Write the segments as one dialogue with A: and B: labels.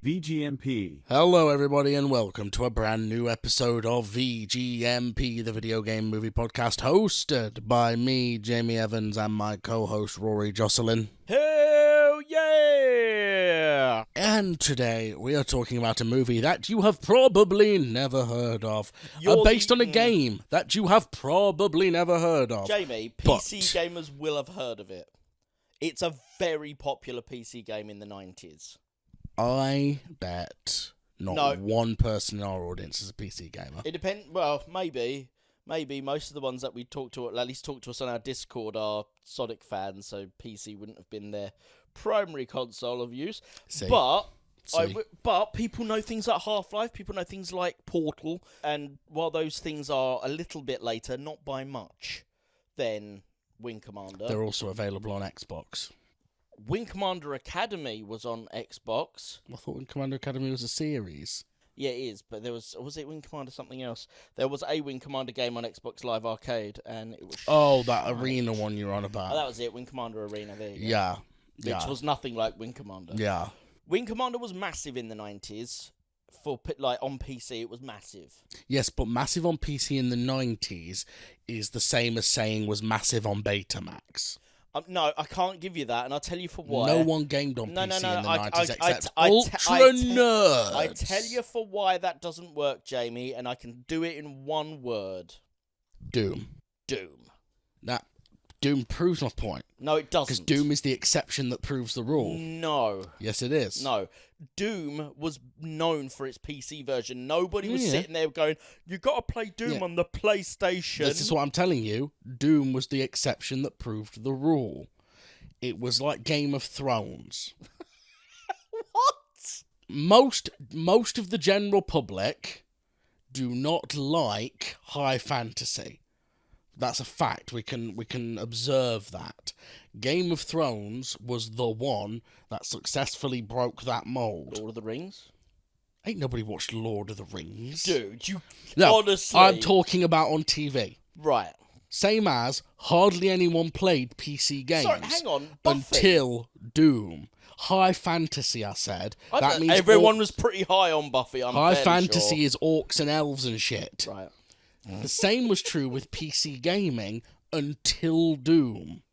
A: VGMP.
B: Hello everybody and welcome to a brand new episode of VGMP, the video game movie podcast, hosted by me, Jamie Evans, and my co-host Rory Jocelyn.
C: Hell yeah!
B: And today we are talking about a movie that you have probably never heard of, based on a game that you have probably never heard of.
C: Jamie, PC gamers will have heard of it. It's a very popular PC game in the 90s.
B: I bet not one person in our audience is a PC gamer.
C: It depends. Well, maybe. Most of the ones that we talk to, at least talk to us on our Discord, are Sonic fans, so PC wouldn't have been their primary console of use. But people know things like Half-Life, people know things like Portal, and while those things are a little bit later, not by much, than Wing Commander.
B: They're also available on Xbox.
C: Wing Commander Academy was on Xbox.
B: I thought Wing Commander Academy was a series.
C: Yeah, it is, but was it Wing Commander something else? There was a Wing Commander game on Xbox Live Arcade, and it was...
B: that arena one you're on about.
C: Oh, that was it, Wing Commander Arena, there you go.
B: Yeah.
C: Which was nothing like Wing Commander.
B: Yeah.
C: Wing Commander was massive in the 90s. On PC, it was massive.
B: Yes, but massive on PC in the 90s is the same as saying was massive on Betamax.
C: No, I can't give you that, and I'll tell you for why.
B: No one gamed on PC in the 90s except ultra nerds.
C: I tell you for why that doesn't work, Jamie, and I can do it in one word.
B: Doom. That Doom proves my point.
C: No, it doesn't.
B: Because Doom is the exception that proves the rule.
C: No.
B: Yes, it is.
C: No. Doom was known for its PC version. Nobody was sitting there going, you got to play Doom on the PlayStation.
B: This is what I'm telling you. Doom was the exception that proved the rule. It was like Game of Thrones.
C: What?
B: Most of the general public do not like high fantasy. That's a fact. We can observe that. Game of Thrones was the one that successfully broke that mold.
C: Lord of the Rings?
B: Ain't nobody watched Lord of the Rings.
C: Dude,
B: honestly... I'm talking about on TV.
C: Right.
B: Same as hardly anyone played PC games.
C: Sorry, hang on. Buffy.
B: Until Doom. High fantasy, I said. That means
C: everyone was pretty high on Buffy, I'm
B: high
C: fairly
B: fantasy
C: sure.
B: is orcs and elves and shit.
C: Right.
B: The same was true with PC gaming until Doom.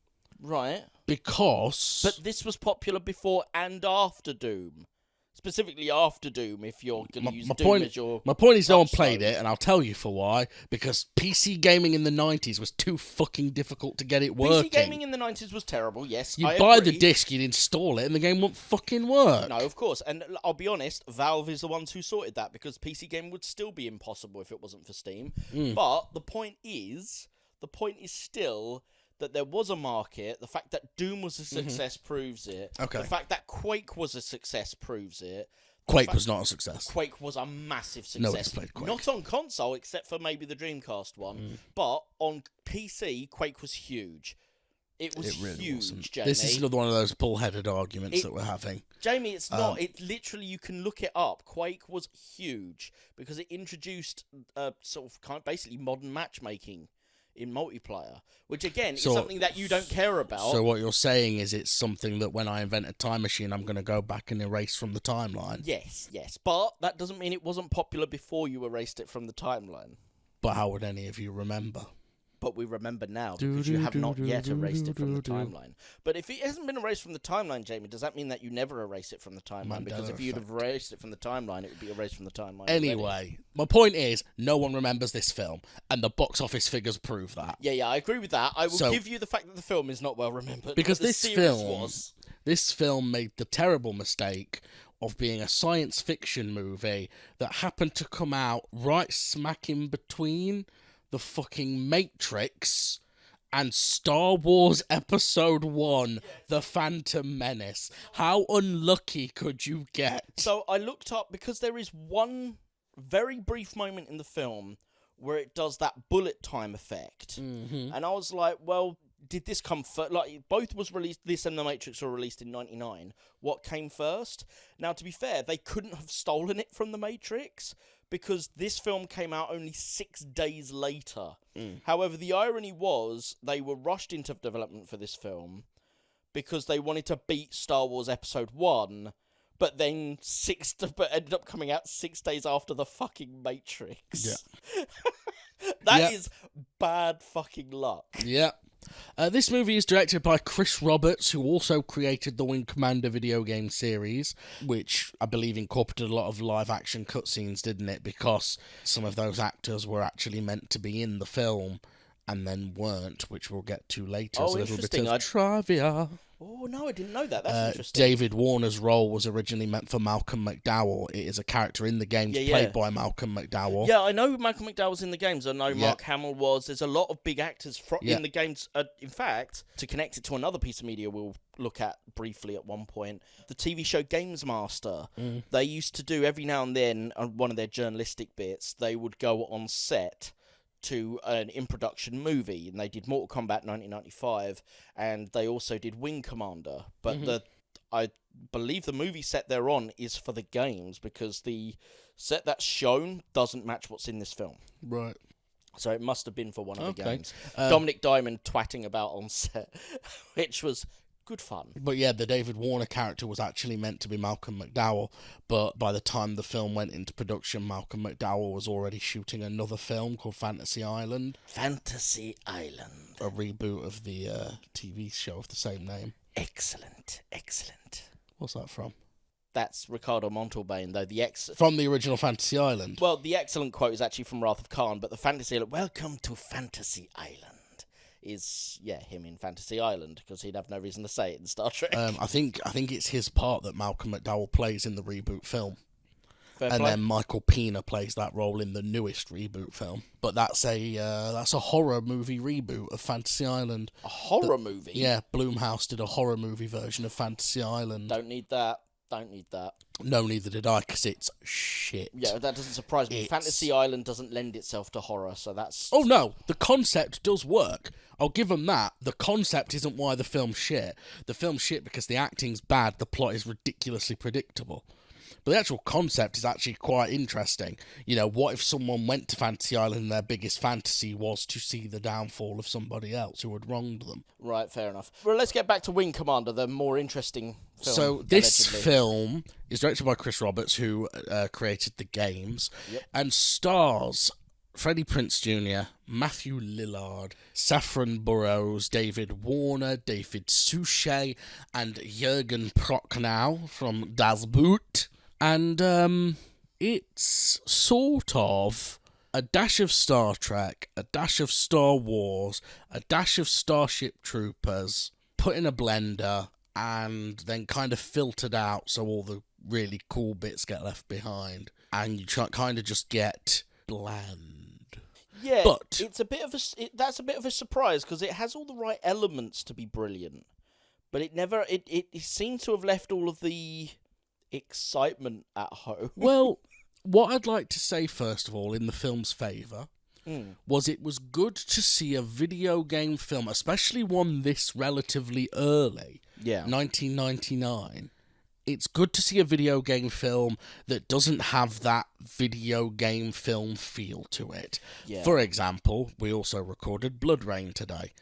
C: Right.
B: Because...
C: But this was popular before and after Doom. Specifically after Doom, if you're going to use Doom as your...
B: My point is no one played it, and I'll tell you for why. Because PC gaming in the 90s was too fucking difficult to get it working.
C: PC gaming in the 90s was terrible, yes,
B: You'd buy the disc, you'd install it, and the game wouldn't fucking work.
C: No, of course. And I'll be honest, Valve is the ones who sorted that, because PC gaming would still be impossible if it wasn't for Steam. But the point is still... that there was a market. The fact that Doom was a success proves it.
B: Okay.
C: The fact that Quake was a success proves it.
B: Quake was not a success.
C: Quake was a massive success.
B: Nobody's played Quake.
C: Not on console, except for maybe the Dreamcast one. But on PC, Quake was huge. It was
B: really
C: huge,
B: wasn't.
C: Jamie.
B: This is another one of those bull-headed arguments that we're having.
C: Jamie, it's not. It literally, you can look it up. Quake was huge because it introduced basically modern matchmaking in multiplayer, which again is something that you don't care about.
B: So what you're saying is it's something that when I invent a time machine, I'm going to go back and erase from the timeline.
C: Yes, but that doesn't mean it wasn't popular before you erased it from the timeline.
B: But how would any of you remember?
C: But we remember now because you have not yet erased it from the timeline. But if it hasn't been erased from the timeline, Jamie, does that mean that you never erase it from the timeline? Because if you'd have erased it from the timeline, it would be erased from the timeline.
B: Anyway, my point is, no one remembers this film, and the box office figures prove that.
C: Yeah, I agree with that. I will give you the fact that the film is not well remembered.
B: Because this film made the terrible mistake of being a science fiction movie that happened to come out right smack in between the fucking Matrix and Star Wars Episode 1, The Phantom Menace. How unlucky could you get?
C: So I looked up, because there is one very brief moment in the film where it does that bullet time effect. And I was like, well, did this come first? Like, both was released, this and The Matrix were released in 99. What came first? Now, to be fair, they couldn't have stolen it from The Matrix, because this film came out only 6 days later. However, the irony was they were rushed into development for this film because they wanted to beat Star Wars Episode 1, but then but ended up coming out 6 days after the fucking Matrix.
B: Yeah.
C: That is bad fucking luck.
B: Yeah. This movie is directed by Chris Roberts, who also created the Wing Commander video game series, which I believe incorporated a lot of live-action cutscenes, didn't it? Because some of those actors were actually meant to be in the film and then weren't, which we'll get to later.
C: Oh,
B: as a little bit
C: interesting.
B: of trivia.
C: Oh, no, I didn't know that. That's interesting.
B: David Warner's role was originally meant for Malcolm McDowell. It is a character in the games played by Malcolm McDowell.
C: Yeah, I know Malcolm McDowell's in the games. I know Mark Hamill was. There's a lot of big actors in the games. In fact, to connect it to another piece of media we'll look at briefly at one point, the TV show Games Master, they used to do every now and then, on one of their journalistic bits, they would go on set to an in-production movie, and they did Mortal Kombat 1995, and they also did Wing Commander, but I believe the movie set they're on is for the games, because the set that's shown doesn't match what's in this film.
B: Right.
C: So it must have been for one of the games. Dominic Diamond twatting about on set, which was good fun.
B: But yeah, the David Warner character was actually meant to be Malcolm McDowell, but by the time the film went into production, Malcolm McDowell was already shooting another film called Fantasy Island.
C: Fantasy Island.
B: A reboot of the TV show of the same name.
C: Excellent, excellent.
B: What's that from?
C: That's Ricardo Montalbán, though.
B: From the original Fantasy Island?
C: Well, the excellent quote is actually from Wrath of Khan, but the Fantasy Island, welcome to Fantasy Island, is him in Fantasy Island, because he'd have no reason to say it in Star Trek.
B: I think it's his part that Malcolm McDowell plays in the reboot film. Then Michael Pena plays that role in the newest reboot film. But that's a horror movie reboot of Fantasy Island.
C: A horror movie?
B: Yeah, Blumhouse did a horror movie version of Fantasy Island.
C: Don't need that.
B: No, neither did I, because it's shit.
C: Yeah, that doesn't surprise me. Fantasy Island doesn't lend itself to horror, so that's...
B: Oh no, the concept does work. I'll give them that. The concept isn't why the film's shit. The film's shit because the acting's bad, the plot is ridiculously predictable. But the actual concept is actually quite interesting. You know, what if someone went to Fantasy Island and their biggest fantasy was to see the downfall of somebody else who had wronged them?
C: Right, fair enough. Well, let's get back to Wing Commander, the more interesting film.
B: So this film is directed by Chris Roberts, who created the games, and stars Freddie Prinze Jr., Matthew Lillard, Saffron Burrows, David Warner, David Suchet, and Jürgen Prochnow from Das Boot. And it's sort of a dash of Star Trek, a dash of Star Wars, a dash of Starship Troopers, put in a blender, and then kind of filtered out so all the really cool bits get left behind. And you kind of just get bland.
C: Yeah,
B: but
C: it's that's a bit of a surprise, because it has all the right elements to be brilliant. But it seemed to have left all of the excitement at home.
B: Well, what I'd like to say first of all in the film's favour was it was good to see a video game film, especially one this relatively early, 1999. It's good to see a video game film that doesn't have that video game film feel to it. Yeah. For example, we also recorded Blood Rain today.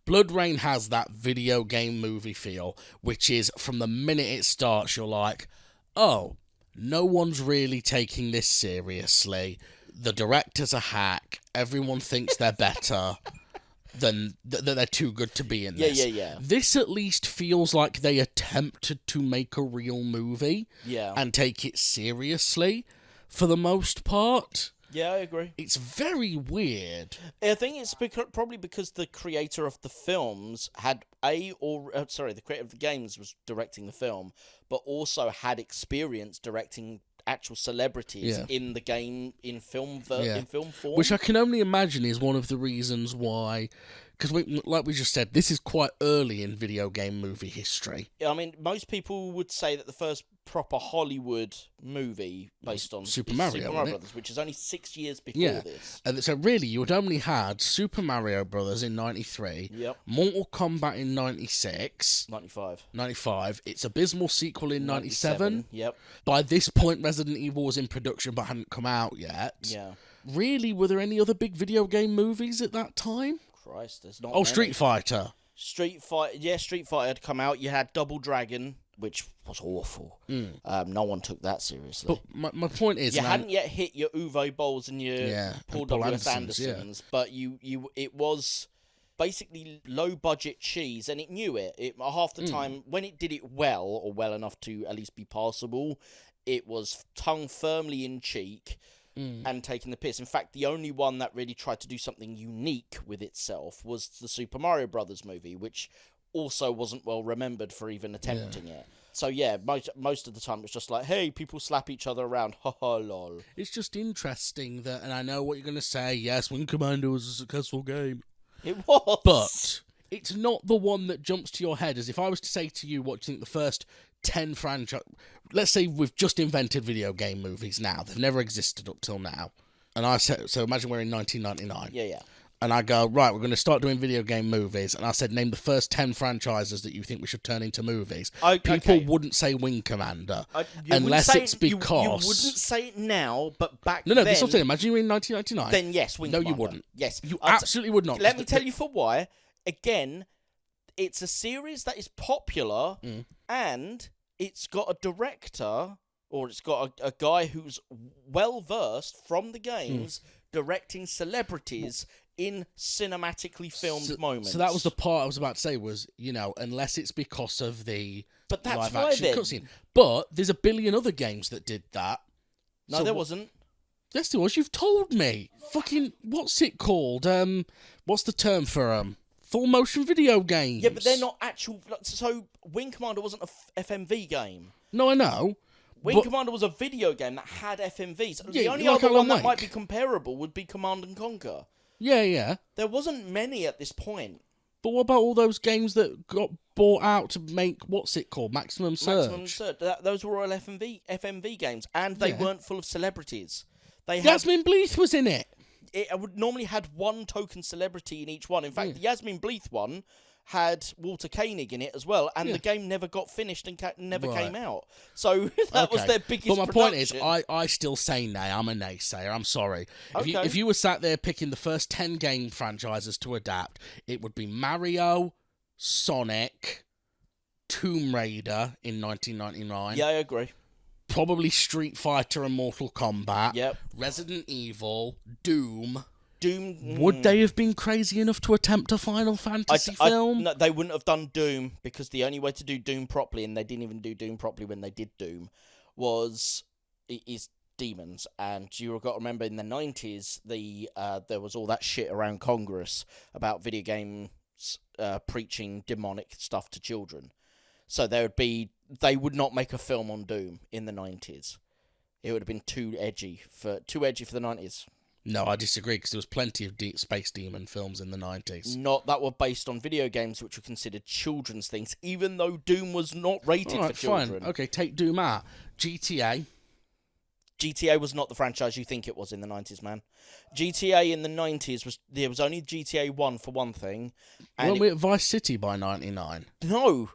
B: Blood Rain has that video game movie feel, which is, from the minute it starts, you're like, oh, no one's really taking this seriously. The director's a hack. Everyone thinks they're better than they're too good to be in this.
C: Yeah.
B: This at least feels like they attempted to make a real movie and take it seriously for the most part.
C: Yeah, I agree.
B: It's very weird.
C: I think it's probably because the creator of the films had the creator of the games was directing the film, but also had experience directing actual celebrities in the game in film form,
B: which I can only imagine is one of the reasons why. Because, like we just said, this is quite early in video game movie history.
C: I mean, most people would say that the first proper Hollywood movie based on
B: Super Mario
C: Brothers, which is only 6 years before this.
B: And so really, you had only had Super Mario Brothers in 93, Mortal Kombat in 96, 95, its abysmal sequel in 97. By this point, Resident Evil was in production but hadn't come out yet.
C: Yeah.
B: Really, were there any other big video game movies at that time?
C: Christ, there's not
B: many. Street Fighter.
C: Street Fighter had come out. You had Double Dragon, which was awful. No one took that seriously.
B: But my point is,
C: you hadn't yet hit your Uwe Bolls and your Paul W.S. Andersons, but it was basically low budget cheese, and it knew it. Half the time, when it did it well, or well enough to at least be passable, it was tongue firmly in cheek and taking the piss. In fact, the only one that really tried to do something unique with itself was the Super Mario Brothers movie, which also wasn't well remembered for even attempting it. So yeah, most of the time it's just like, hey, people slap each other around, ha ha lol.
B: It's just interesting that, and I know what you're going to say, yes, Wing Commander was a successful game.
C: It was.
B: But it's not the one that jumps to your head, as if I was to say to you, what do you think the first 10 franchise... Let's say we've just invented video game movies now. They've never existed up till now. And I said, so imagine we're in 1999.
C: Yeah.
B: And I go, right, we're going to start doing video game movies. And I said, name the first 10 franchises that you think we should turn into movies. People wouldn't say Wing Commander. Unless it's because...
C: You wouldn't say it now, but back then...
B: No, this is what I'm saying. Imagine you're in 1999.
C: Then yes, Wing Commander.
B: No, you wouldn't.
C: Yes.
B: You absolutely would not.
C: Let me tell you for why. Again, it's a series that is popular, and it's got a director, or it's got a guy who's well-versed from the games, directing celebrities in cinematically filmed moments.
B: So that was the part I was about to say was, unless it's because of the live action cutscene. But there's a billion other games that did that.
C: No, there wasn't.
B: Yes, there was. You've told me. Fucking, what's it called? What's the term for full motion video games?
C: Yeah, but they're not actual... So, Wing Commander wasn't a FMV game.
B: No, I know.
C: Wing Commander was a video game that had FMVs. Yeah, the only other one that might be comparable would be Command and Conquer.
B: Yeah.
C: There wasn't many at this point.
B: But what about all those games that got bought out to make, what's it called, Maximum Surge?
C: Maximum Surge. Those were all FMV games, and they weren't full of celebrities.
B: Yasmin Bleeth was in it.
C: It would normally had one token celebrity in each one. In fact, the Yasmin Bleeth one had Walter Koenig in it as well, and the game never got finished and never came out. So that was their biggest
B: But my point is,
C: production.
B: I still say nay. I'm a naysayer. I'm sorry.
C: Okay.
B: If you were sat there picking the first 10 game franchises to adapt, it would be Mario, Sonic, Tomb Raider in 1999.
C: Yeah, I agree.
B: Probably Street Fighter and Mortal Kombat.
C: Yep.
B: Resident Evil, Doom.
C: Doom.
B: Would they have been crazy enough to attempt a Final Fantasy film?
C: No, they wouldn't have done Doom, because the only way to do Doom properly, and they didn't even do Doom properly when they did Doom, is demons. And you've got to remember, in the 90s, there was all that shit around Congress about video games preaching demonic stuff to children. So they would not make a film on Doom in the 90s. It would have been too edgy for the 90s.
B: No, I disagree, because there was plenty of space demon films in the 90s.
C: Not that were based on video games, which were considered children's things, even though Doom was not rated for children.
B: Fine. Okay, take Doom out. GTA.
C: GTA was not the franchise you think it was in the 90s, man. GTA in the 90s there was only GTA 1 for one thing. And
B: Weren't we at Vice City by 99?
C: No,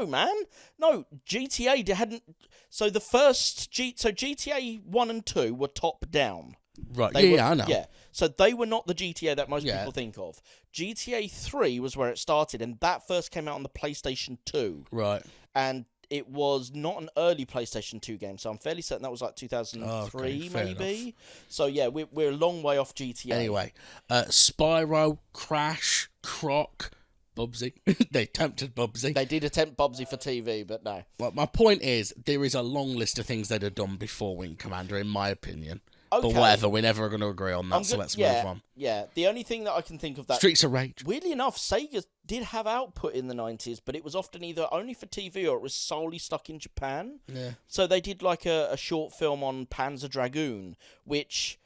C: man. No, GTA hadn't... So the first... So GTA 1 and 2 were top-down.
B: Right, I know.
C: Yeah, so they were not the GTA that most people think of. GTA 3 was where it started, and that first came out on the PlayStation 2.
B: Right.
C: And it was not an early PlayStation 2 game, so I'm fairly certain that was like 2003, maybe.
B: Enough.
C: So yeah, we're a long way off GTA.
B: Anyway, Spyro, Crash, Croc, Bubsy. They attempted Bubsy.
C: They did attempt Bubsy for TV, but no.
B: Well, my point is, there is a long list of things they'd have done before Wing Commander, in my opinion.
C: Okay.
B: But whatever, we're never going to agree on that, so let's move on.
C: Yeah, the only thing that I can think of that...
B: Streets of Rage.
C: Weirdly enough, Sega did have output in the 90s, but it was often either only for TV or it was solely stuck in Japan.
B: Yeah.
C: So they did like a short film on Panzer Dragoon, which,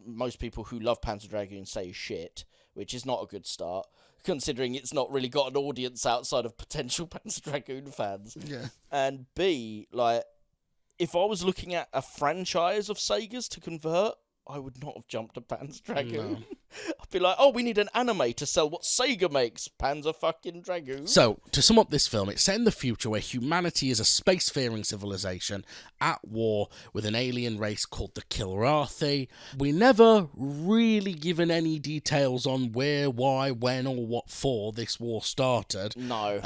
C: most people who love Panzer Dragoon say is shit, which is not a good start, considering it's not really got an audience outside of potential Panzer Dragoon fans.
B: Yeah.
C: And B, like... If I was looking at a franchise of Segas to convert, I would not have jumped to Panzer Dragoon. I'd be like, oh, we need an anime to sell what Sega makes. Panzer fucking Dragoon.
B: So, to sum up this film, it's set in the future where humanity is a space-faring civilization at war with an alien race called the Kilrathi. We're never really given any details on where, why, when, or what for this war started.
C: No.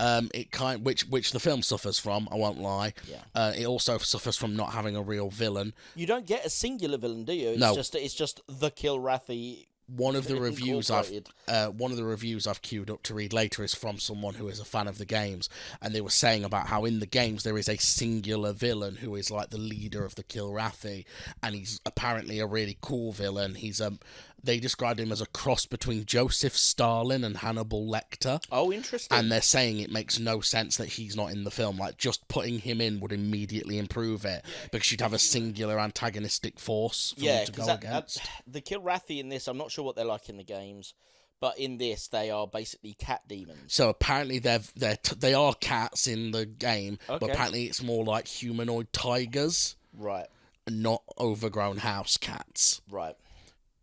B: Which the film suffers from, I won't lie.
C: Yeah.
B: It also suffers from not having a real villain.
C: You don't get a singular villain, do you?
B: No.
C: It's just the Kilrathi.
B: One of the reviews I've queued up to read later is from someone who is a fan of the games, and they were saying about how in the games there is a singular villain who is like the leader of the Kilrathi, and he's apparently a really cool villain. They described him as a cross between Joseph Stalin and Hannibal Lecter.
C: Oh, interesting.
B: And they're saying it makes no sense that he's not in the film. Like, just putting him in would immediately improve it, because you'd have a singular antagonistic force for them to go against.
C: The Kilrathi in this, I'm not sure what they're like in the games, but in this, they are basically cat demons.
B: So apparently they are cats in the game,
C: Okay.
B: but apparently it's more like humanoid tigers,
C: Right,
B: not overgrown house cats.
C: right.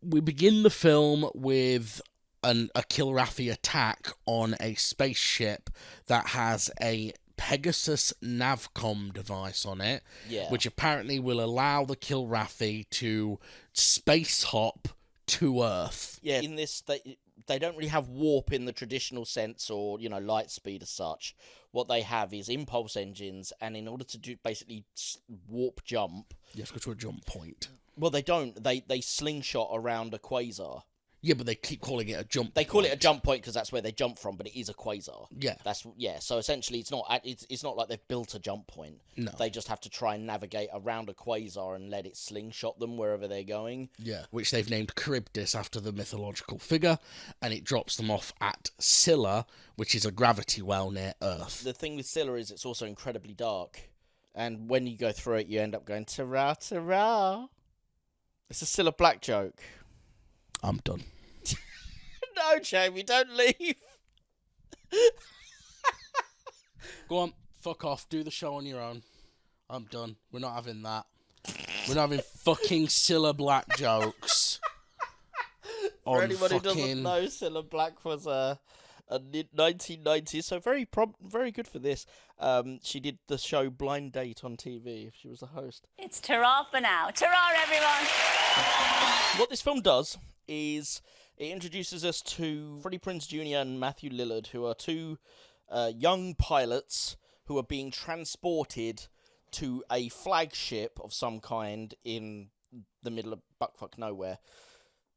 B: We begin the film with a Kilrathi attack on a spaceship that has a Pegasus Navcom device on it,
C: Yeah.
B: which apparently will allow the Kilrathi to space hop to Earth.
C: Yeah, in this, they don't really have warp in the traditional sense, or, light speed as such. What they have is impulse engines, and in order to do basically warp jump...
B: You have to go to a jump point.
C: Well, they don't. They slingshot around a quasar.
B: Yeah, but they keep calling it a jump point.
C: They call it a jump point because that's where they jump from, but it is a quasar.
B: Yeah.
C: So essentially, it's not like they've built a jump point.
B: No.
C: They just have to try and navigate around a quasar and let it slingshot them wherever they're going.
B: Yeah, which they've named Charybdis after the mythological figure, and it drops them off at Scylla, which is a gravity well near Earth.
C: The thing with Scylla is it's also incredibly dark, and when you go through it, you end up going ta-ra, ta-ra. It's a Scylla Black joke.
B: I'm done.
C: No, Jamie, don't leave.
B: Go on, fuck off, do the show on your own. I'm done. We're not having that. We're not having fucking Scylla Black jokes.
C: For anyone who doesn't know, Scylla Black was a 1990s, so very good for this. She did the show Blind Date on TV. She was the host.
A: It's ta-ra for now. Ta-ra, everyone.
C: What this film does is it introduces us to Freddie Prinze Jr. and Matthew Lillard, who are two young pilots who are being transported to a flagship of some kind in the middle of buckfuck nowhere.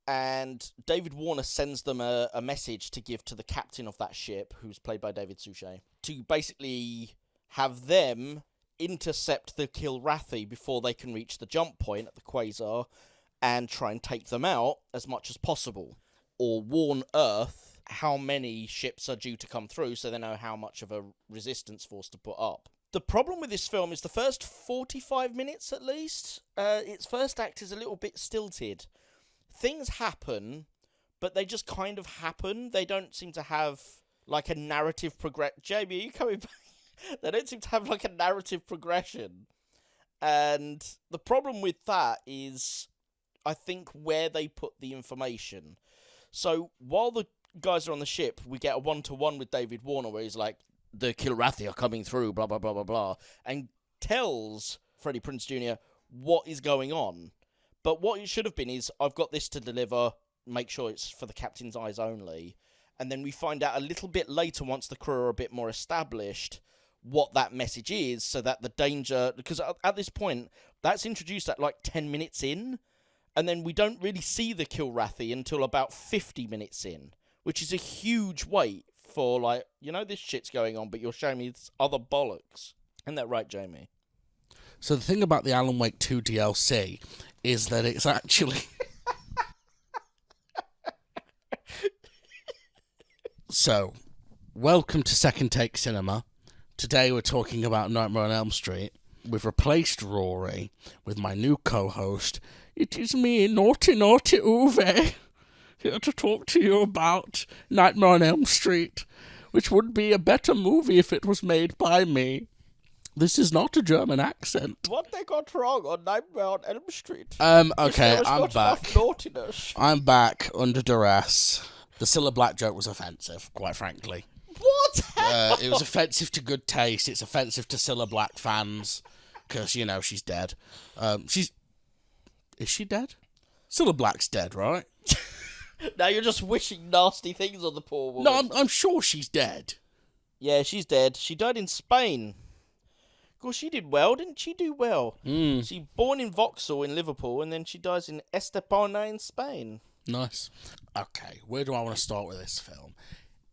C: And David Warner sends them a message to give to the captain of that ship, who's played by David Suchet, to basically have them intercept the Kilrathi before they can reach the jump point at the quasar and try and take them out as much as possible. Or warn Earth how many ships are due to come through so they know how much of a resistance force to put up. The problem with this film is the first 45 minutes at least, its first act is a little bit stilted. Things happen, but they just kind of happen. They don't seem to have, like, a narrative progression. Jamie, are you coming back? They don't seem to have, like, a narrative progression. And the problem with that is, I think, where they put the information. So, while the guys are on the ship, we get a one-to-one with David Warner, where he's like, the Kilrathi are coming through, blah, blah, blah, blah, blah, and tells Freddie Prinze Jr. what is going on. But what it should have been is, I've got this to deliver, make sure it's for the captain's eyes only. And then we find out a little bit later, once the crew are a bit more established, what that message is, so that the danger... Because at this point, that's introduced at like 10 minutes in, and then we don't really see the Kilrathi until about 50 minutes in, which is a huge wait for, like, this shit's going on, but you're showing me this other bollocks. Isn't that right, Jamie?
B: So the thing about the Alan Wake 2 DLC is that it's actually... So, welcome to Second Take Cinema. Today we're talking about Nightmare on Elm Street. We've replaced Rory with my new co-host. It is me, Naughty Naughty Uwe, here to talk to you about Nightmare on Elm Street, which would be a better movie if it was made by me. This is not a German accent.
C: What they got wrong on Nightmare on Elm Street?
B: Okay, I'm
C: not
B: back.
C: enough naughtiness.
B: I'm back under duress. The Cilla Black joke was offensive, quite frankly.
C: What?
B: It was offensive to good taste. It's offensive to Cilla Black fans. Because, she's dead. Is she dead? Cilla Black's dead, right?
C: Now you're just wishing nasty things on the poor woman.
B: No, I'm sure she's dead.
C: Yeah, she's dead. She died in Spain. Of course, she did well. Didn't she do well? She born in Vauxhall in Liverpool, and then she dies in Estepona in Spain.
B: Nice. Okay, where do I want to start with this film?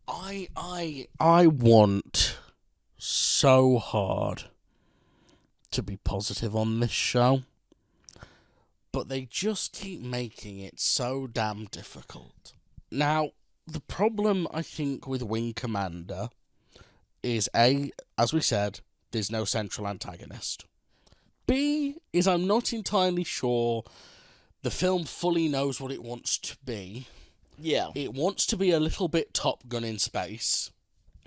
B: I want so hard to be positive on this show, but they just keep making it so damn difficult. Now, the problem, I think, with Wing Commander is A, as we said, there's no central antagonist. B, is I'm not entirely sure the film fully knows what it wants to be.
C: Yeah.
B: It wants to be a little bit Top Gun in space.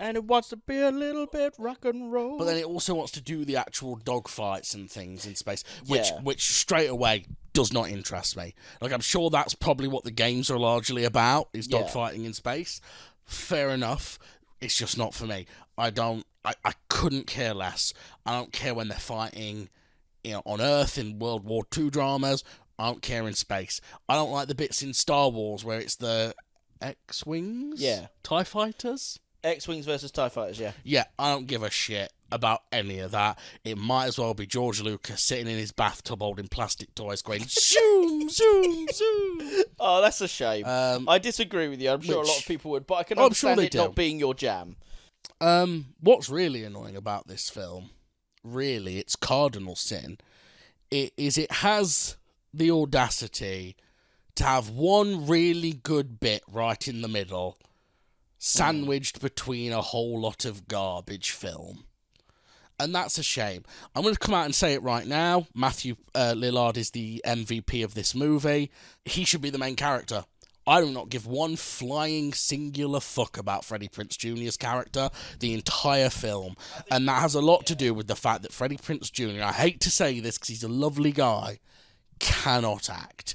C: And it wants to be a little bit rock and roll.
B: But then it also wants to do the actual dogfights and things in space, which
C: Yeah.
B: which straight away does not interest me. Like, I'm sure that's probably what the games are largely about, is dogfighting in space. Fair enough. It's just not for me. I couldn't care less. I don't care when they're fighting, on Earth in World War II dramas. I don't care in space. I don't like the bits in Star Wars where it's the X-Wings?
C: Yeah.
B: TIE fighters?
C: X-Wings versus TIE Fighters, yeah.
B: Yeah, I don't give a shit about any of that. It might as well be George Lucas sitting in his bathtub holding plastic toys going, zoom, zoom, zoom.
C: Oh, that's a shame. I disagree with you. I'm sure a lot of people would, but I can understand it not being your jam.
B: What's really annoying about this film, really, its cardinal sin, it has the audacity to have one really good bit right in the middle, sandwiched between a whole lot of garbage film. And that's a shame. I'm going to come out and say it right now. Matthew Lillard is the MVP of this movie. He should be the main character. I do not give one flying singular fuck about Freddie Prinze Jr.'s character the entire film. And that has a lot to do with the fact that Freddie Prinze Jr., I hate to say this because he's a lovely guy, cannot act.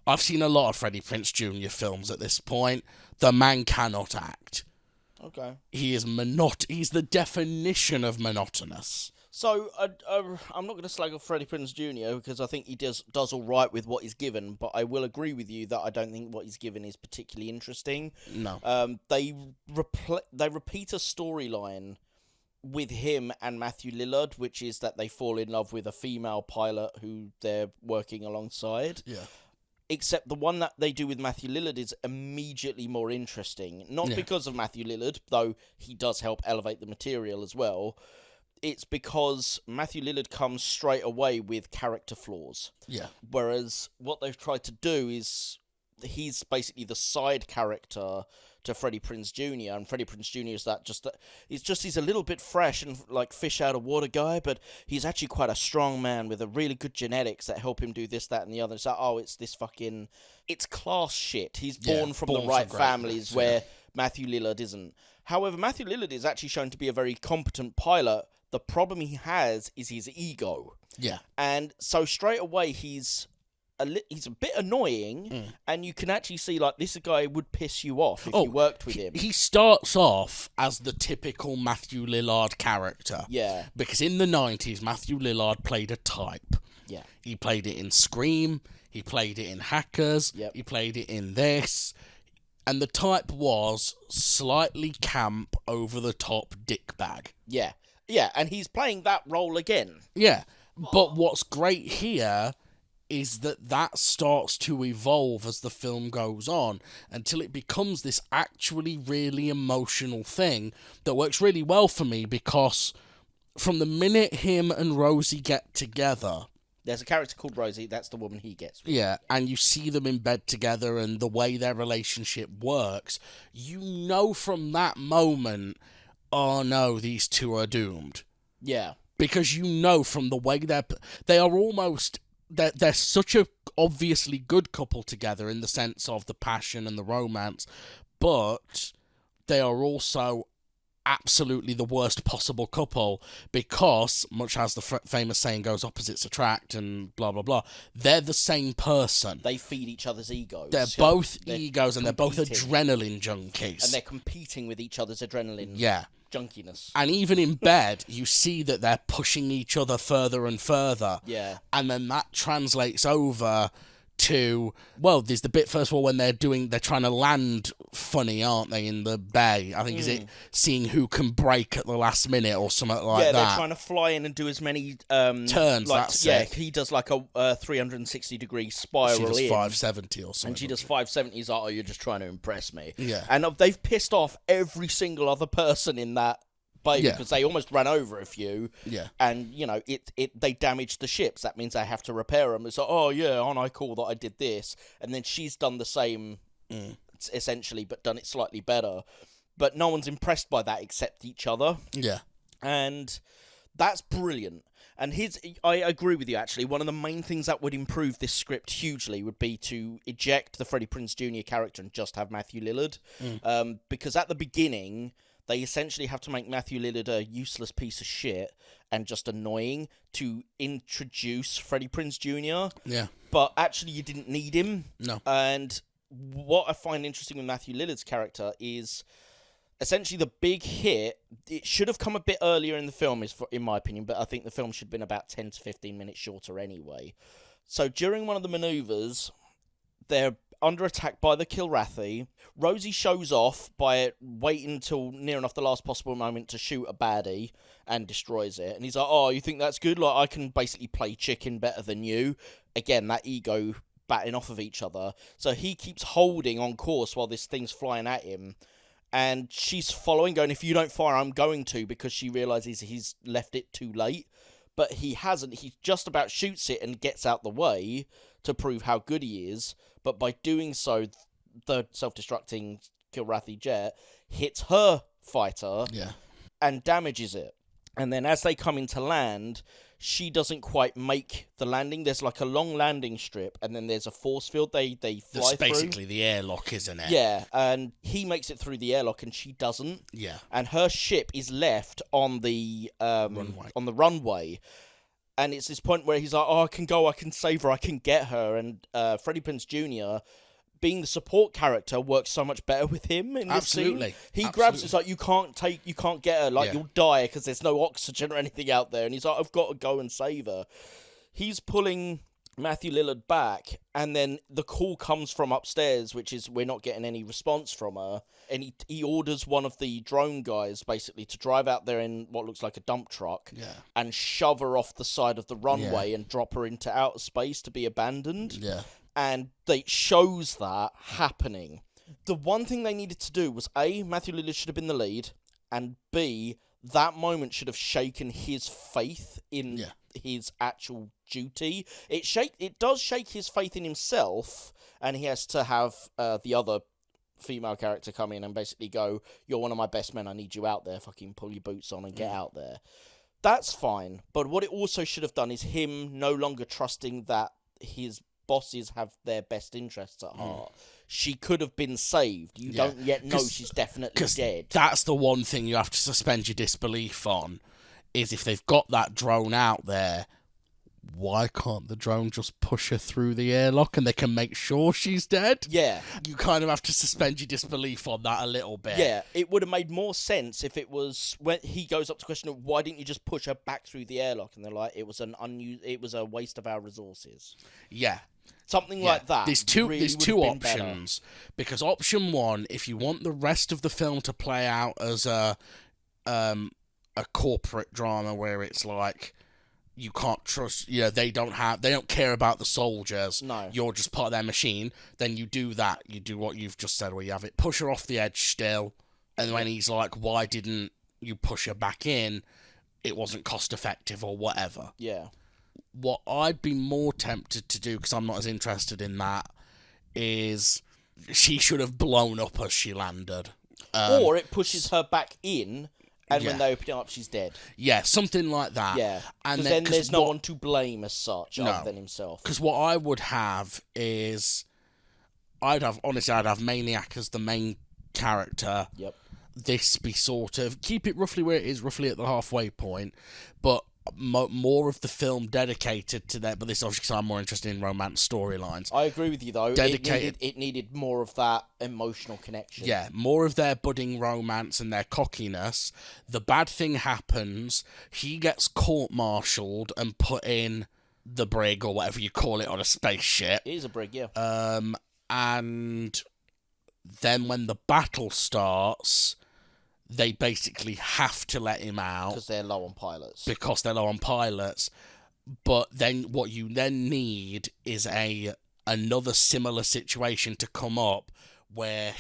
B: I've seen a lot of Freddie Prinze Jr. films at this point. The man cannot act.
C: Okay.
B: He is he's the definition of monotonous.
C: So, I'm not going to slag off Freddie Prinze Jr. because I think he does all right with what he's given, but I will agree with you that I don't think what he's given is particularly interesting.
B: No.
C: They repeat a storyline with him and Matthew Lillard, which is that they fall in love with a female pilot who they're working alongside.
B: Yeah.
C: Except the one that they do with Matthew Lillard is immediately more interesting. Not because of Matthew Lillard, though he does help elevate the material as well. It's because Matthew Lillard comes straight away with character flaws. Yeah. Whereas what they've tried to do is he's basically the side character to Freddie Prinze Jr. And Freddie Prinze Jr. is he's a little bit fresh and like fish out of water guy, but he's actually quite a strong man with a really good genetics that help him do this, that, and the other. It's like, it's class shit. He's born from the right families where Matthew Lillard isn't. However, Matthew Lillard is actually shown to be a very competent pilot. The problem he has is his ego. Yeah. And so straight away he's a bit annoying, and you can actually see, like, this guy would piss you off if you worked with him.
B: He starts off as the typical Matthew Lillard character. Yeah. Because in the 90s, Matthew Lillard played a type. Yeah. He played it in Scream, he played it in Hackers, he played it in this, and the type was slightly camp, over-the-top dickbag.
C: Yeah. Yeah, and he's playing that role again.
B: Yeah. But what's great here is that starts to evolve as the film goes on until it becomes this actually really emotional thing that works really well for me, because from the minute him and Rosie get together...
C: There's a character called Rosie, that's the woman he gets with.
B: Yeah, and you see them in bed together and the way their relationship works, you know from that moment, oh no, these two are doomed. Yeah. Because you know from the way they are almost... They're such a obviously good couple together in the sense of the passion and the romance, but they are also absolutely the worst possible couple because, much as the famous saying goes, opposites attract and blah, blah, blah, they're the same person.
C: They feed each other's egos.
B: They're both
C: They're
B: egos and they're both
C: competing.
B: adrenaline junkies.
C: And they're competing with each other's adrenaline junkiness.
B: And even in bed, you see that they're pushing each other further and further.
C: Yeah.
B: And then that translates over to, well, there's the bit first of all when they're trying to land funny, aren't they, in the bay? I think is it seeing who can break at the last minute or something like that.
C: Yeah, they're trying to fly in and do as many
B: turns.
C: Like,
B: that's
C: yeah,
B: it.
C: he does like a 360-degree spiral.
B: She does
C: in,
B: 570 or something.
C: and she does 570. He's like, oh, you're just trying to impress me.
B: Yeah.
C: And they've pissed off every single other person in that bay because they almost ran over a few.
B: Yeah.
C: And, you know, they damaged the ships. That means they have to repair them. It's like, oh, yeah, aren't I cool that I did this? And then she's done the same, essentially, but done it slightly better. But no one's impressed by that except each other.
B: Yeah.
C: And that's brilliant. And I agree with you, actually. One of the main things that would improve this script hugely would be to eject the Freddie Prinze Jr. character and just have Matthew Lillard. Because at the beginning, they essentially have to make Matthew Lillard a useless piece of shit and just annoying to introduce Freddie Prinze Jr.
B: Yeah.
C: But actually, you didn't need him.
B: No.
C: And what I find interesting with Matthew Lillard's character is essentially the big hit. It should have come a bit earlier in the film, in my opinion, but I think the film should have been about 10 to 15 minutes shorter anyway. So during one of the manoeuvres, they're under attack by the Kilrathi. Rosie shows off by waiting until near enough the last possible moment to shoot a baddie and destroys it. And he's like, oh, you think that's good? Like, I can basically play chicken better than you. Again, that ego batting off of each other. So he keeps holding on course while this thing's flying at him. And she's following, going, if you don't fire, I'm going to, because she realises he's left it too late. But he hasn't. He just about shoots it and gets out the way to prove how good he is. But by doing so, the self-destructing Kilrathi jet hits her fighter and damages it. And then as they come into land, she doesn't quite make the landing. There's like a long landing strip, and then there's a force field they fly
B: That's
C: through.
B: basically the airlock, isn't it?
C: Yeah, and he makes it through the airlock, and she doesn't.
B: Yeah.
C: And her ship is left on the runway. And it's this point where he's like, oh, I can go, I can save her, I can get her. And Freddie Prinze Jr., being the support character, works so much better with him in this scene. He grabs, it's like, you can't get her, like, you'll die because there's no oxygen or anything out there. And he's like, I've got to go and save her. He's pulling Matthew Lillard back, and then the call comes from upstairs, which is we're not getting any response from her. And he orders one of the drone guys, basically, to drive out there in what looks like a dump truck and shove her off the side of the runway and drop her into outer space to be abandoned.
B: Yeah.
C: And it shows that happening. The one thing they needed to do was, A, Matthew Lillard should have been the lead, and B, that moment should have shaken his faith in his actual duty. It does shake his faith in himself, and he has to have the other female character come in and basically go, you're one of my best men, I need you out there, fucking pull your boots on and get out there. That's fine, but what it also should have done is him no longer trusting that his bosses have their best interests at heart. She could have been saved. You don't yet know she's definitely dead.
B: That's the one thing you have to suspend your disbelief on, is if they've got that drone out there, why can't the drone just push her through the airlock and they can make sure she's dead?
C: Yeah.
B: You kind of have to suspend your disbelief on that a little bit.
C: Yeah, it would have made more sense if it was when he goes up to question, why didn't you just push her back through the airlock? And they're like, it was a waste of our resources.
B: Yeah.
C: Something like that.
B: There's two options.
C: Better.
B: Because option one, if you want the rest of the film to play out as a corporate drama where it's like, you can't trust, they don't care about the soldiers.
C: No.
B: You're just part of their machine. Then you do that. You do what you've just said, where you have it push her off the edge still. And when he's like, why didn't you push her back in? It wasn't cost effective or whatever.
C: Yeah.
B: What I'd be more tempted to do, because I'm not as interested in that, is she should have blown up as she landed.
C: Or it pushes her back in, and when they open it up, she's dead.
B: Yeah, something like that.
C: Yeah,
B: and
C: then there's no one to blame as such other than himself.
B: Because what I would have is, I'd have Maniac as the main character.
C: Yep.
B: this be sort of, keep it roughly where it is, roughly at the halfway point, but more of the film dedicated to that. But this obviously, 'cause I'm more interested in romance storylines.
C: I agree with you though.
B: Dedicated.
C: It needed more of that emotional connection.
B: Yeah, more of their budding romance and their cockiness. The bad thing happens. He gets court-martialed and put in the brig, or whatever you call it, on a spaceship.
C: It is a brig, yeah.
B: And then when the battle starts, they basically have to let him out.
C: Because they're low on pilots.
B: But then what you then need is another similar situation to come up where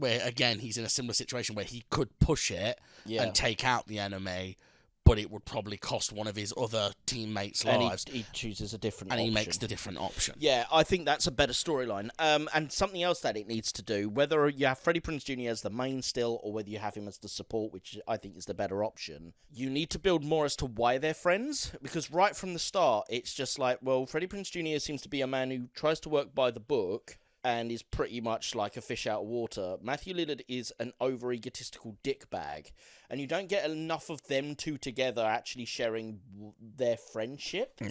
B: again he's in a similar situation where he could push it and take out the enemy, but it would probably cost one of his other teammates' lives.
C: And he chooses a different option.
B: And he makes the different option.
C: Yeah, I think that's a better storyline. And something else that it needs to do, whether you have Freddie Prinze Jr. as the main still, or whether you have him as the support, which I think is the better option, you need to build more as to why they're friends. Because right from the start, it's just like, well, Freddie Prinze Jr. seems to be a man who tries to work by the book and is pretty much like a fish out of water. Matthew Lillard is an over-egotistical dickbag, and you don't get enough of them two together actually sharing their friendship.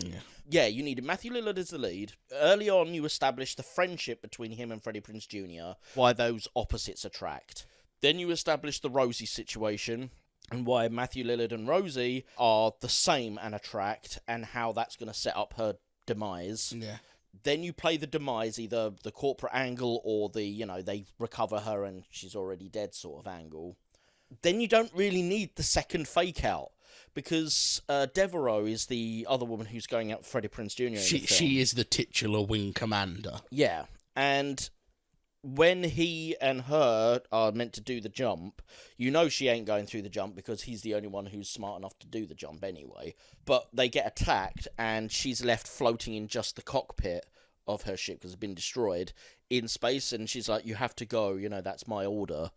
C: Yeah, you needed Matthew Lillard as the lead. Early on, you establish the friendship between him and Freddie Prinze Jr., why those opposites attract. Then you establish the Rosie situation, and why Matthew Lillard and Rosie are the same and attract, and how that's going to set up her demise.
B: Yeah.
C: Then you play the demise, either the corporate angle or the, they recover her and she's already dead sort of angle. Then you don't really need the second fake out, because Devereaux is the other woman who's going out with Freddie Prinze Jr.
B: She is the titular wing commander.
C: Yeah, and when he and her are meant to do the jump, she ain't going through the jump because he's the only one who's smart enough to do the jump anyway. But they get attacked and she's left floating in just the cockpit of her ship because it's been destroyed in space. And she's like, you have to go, that's my order.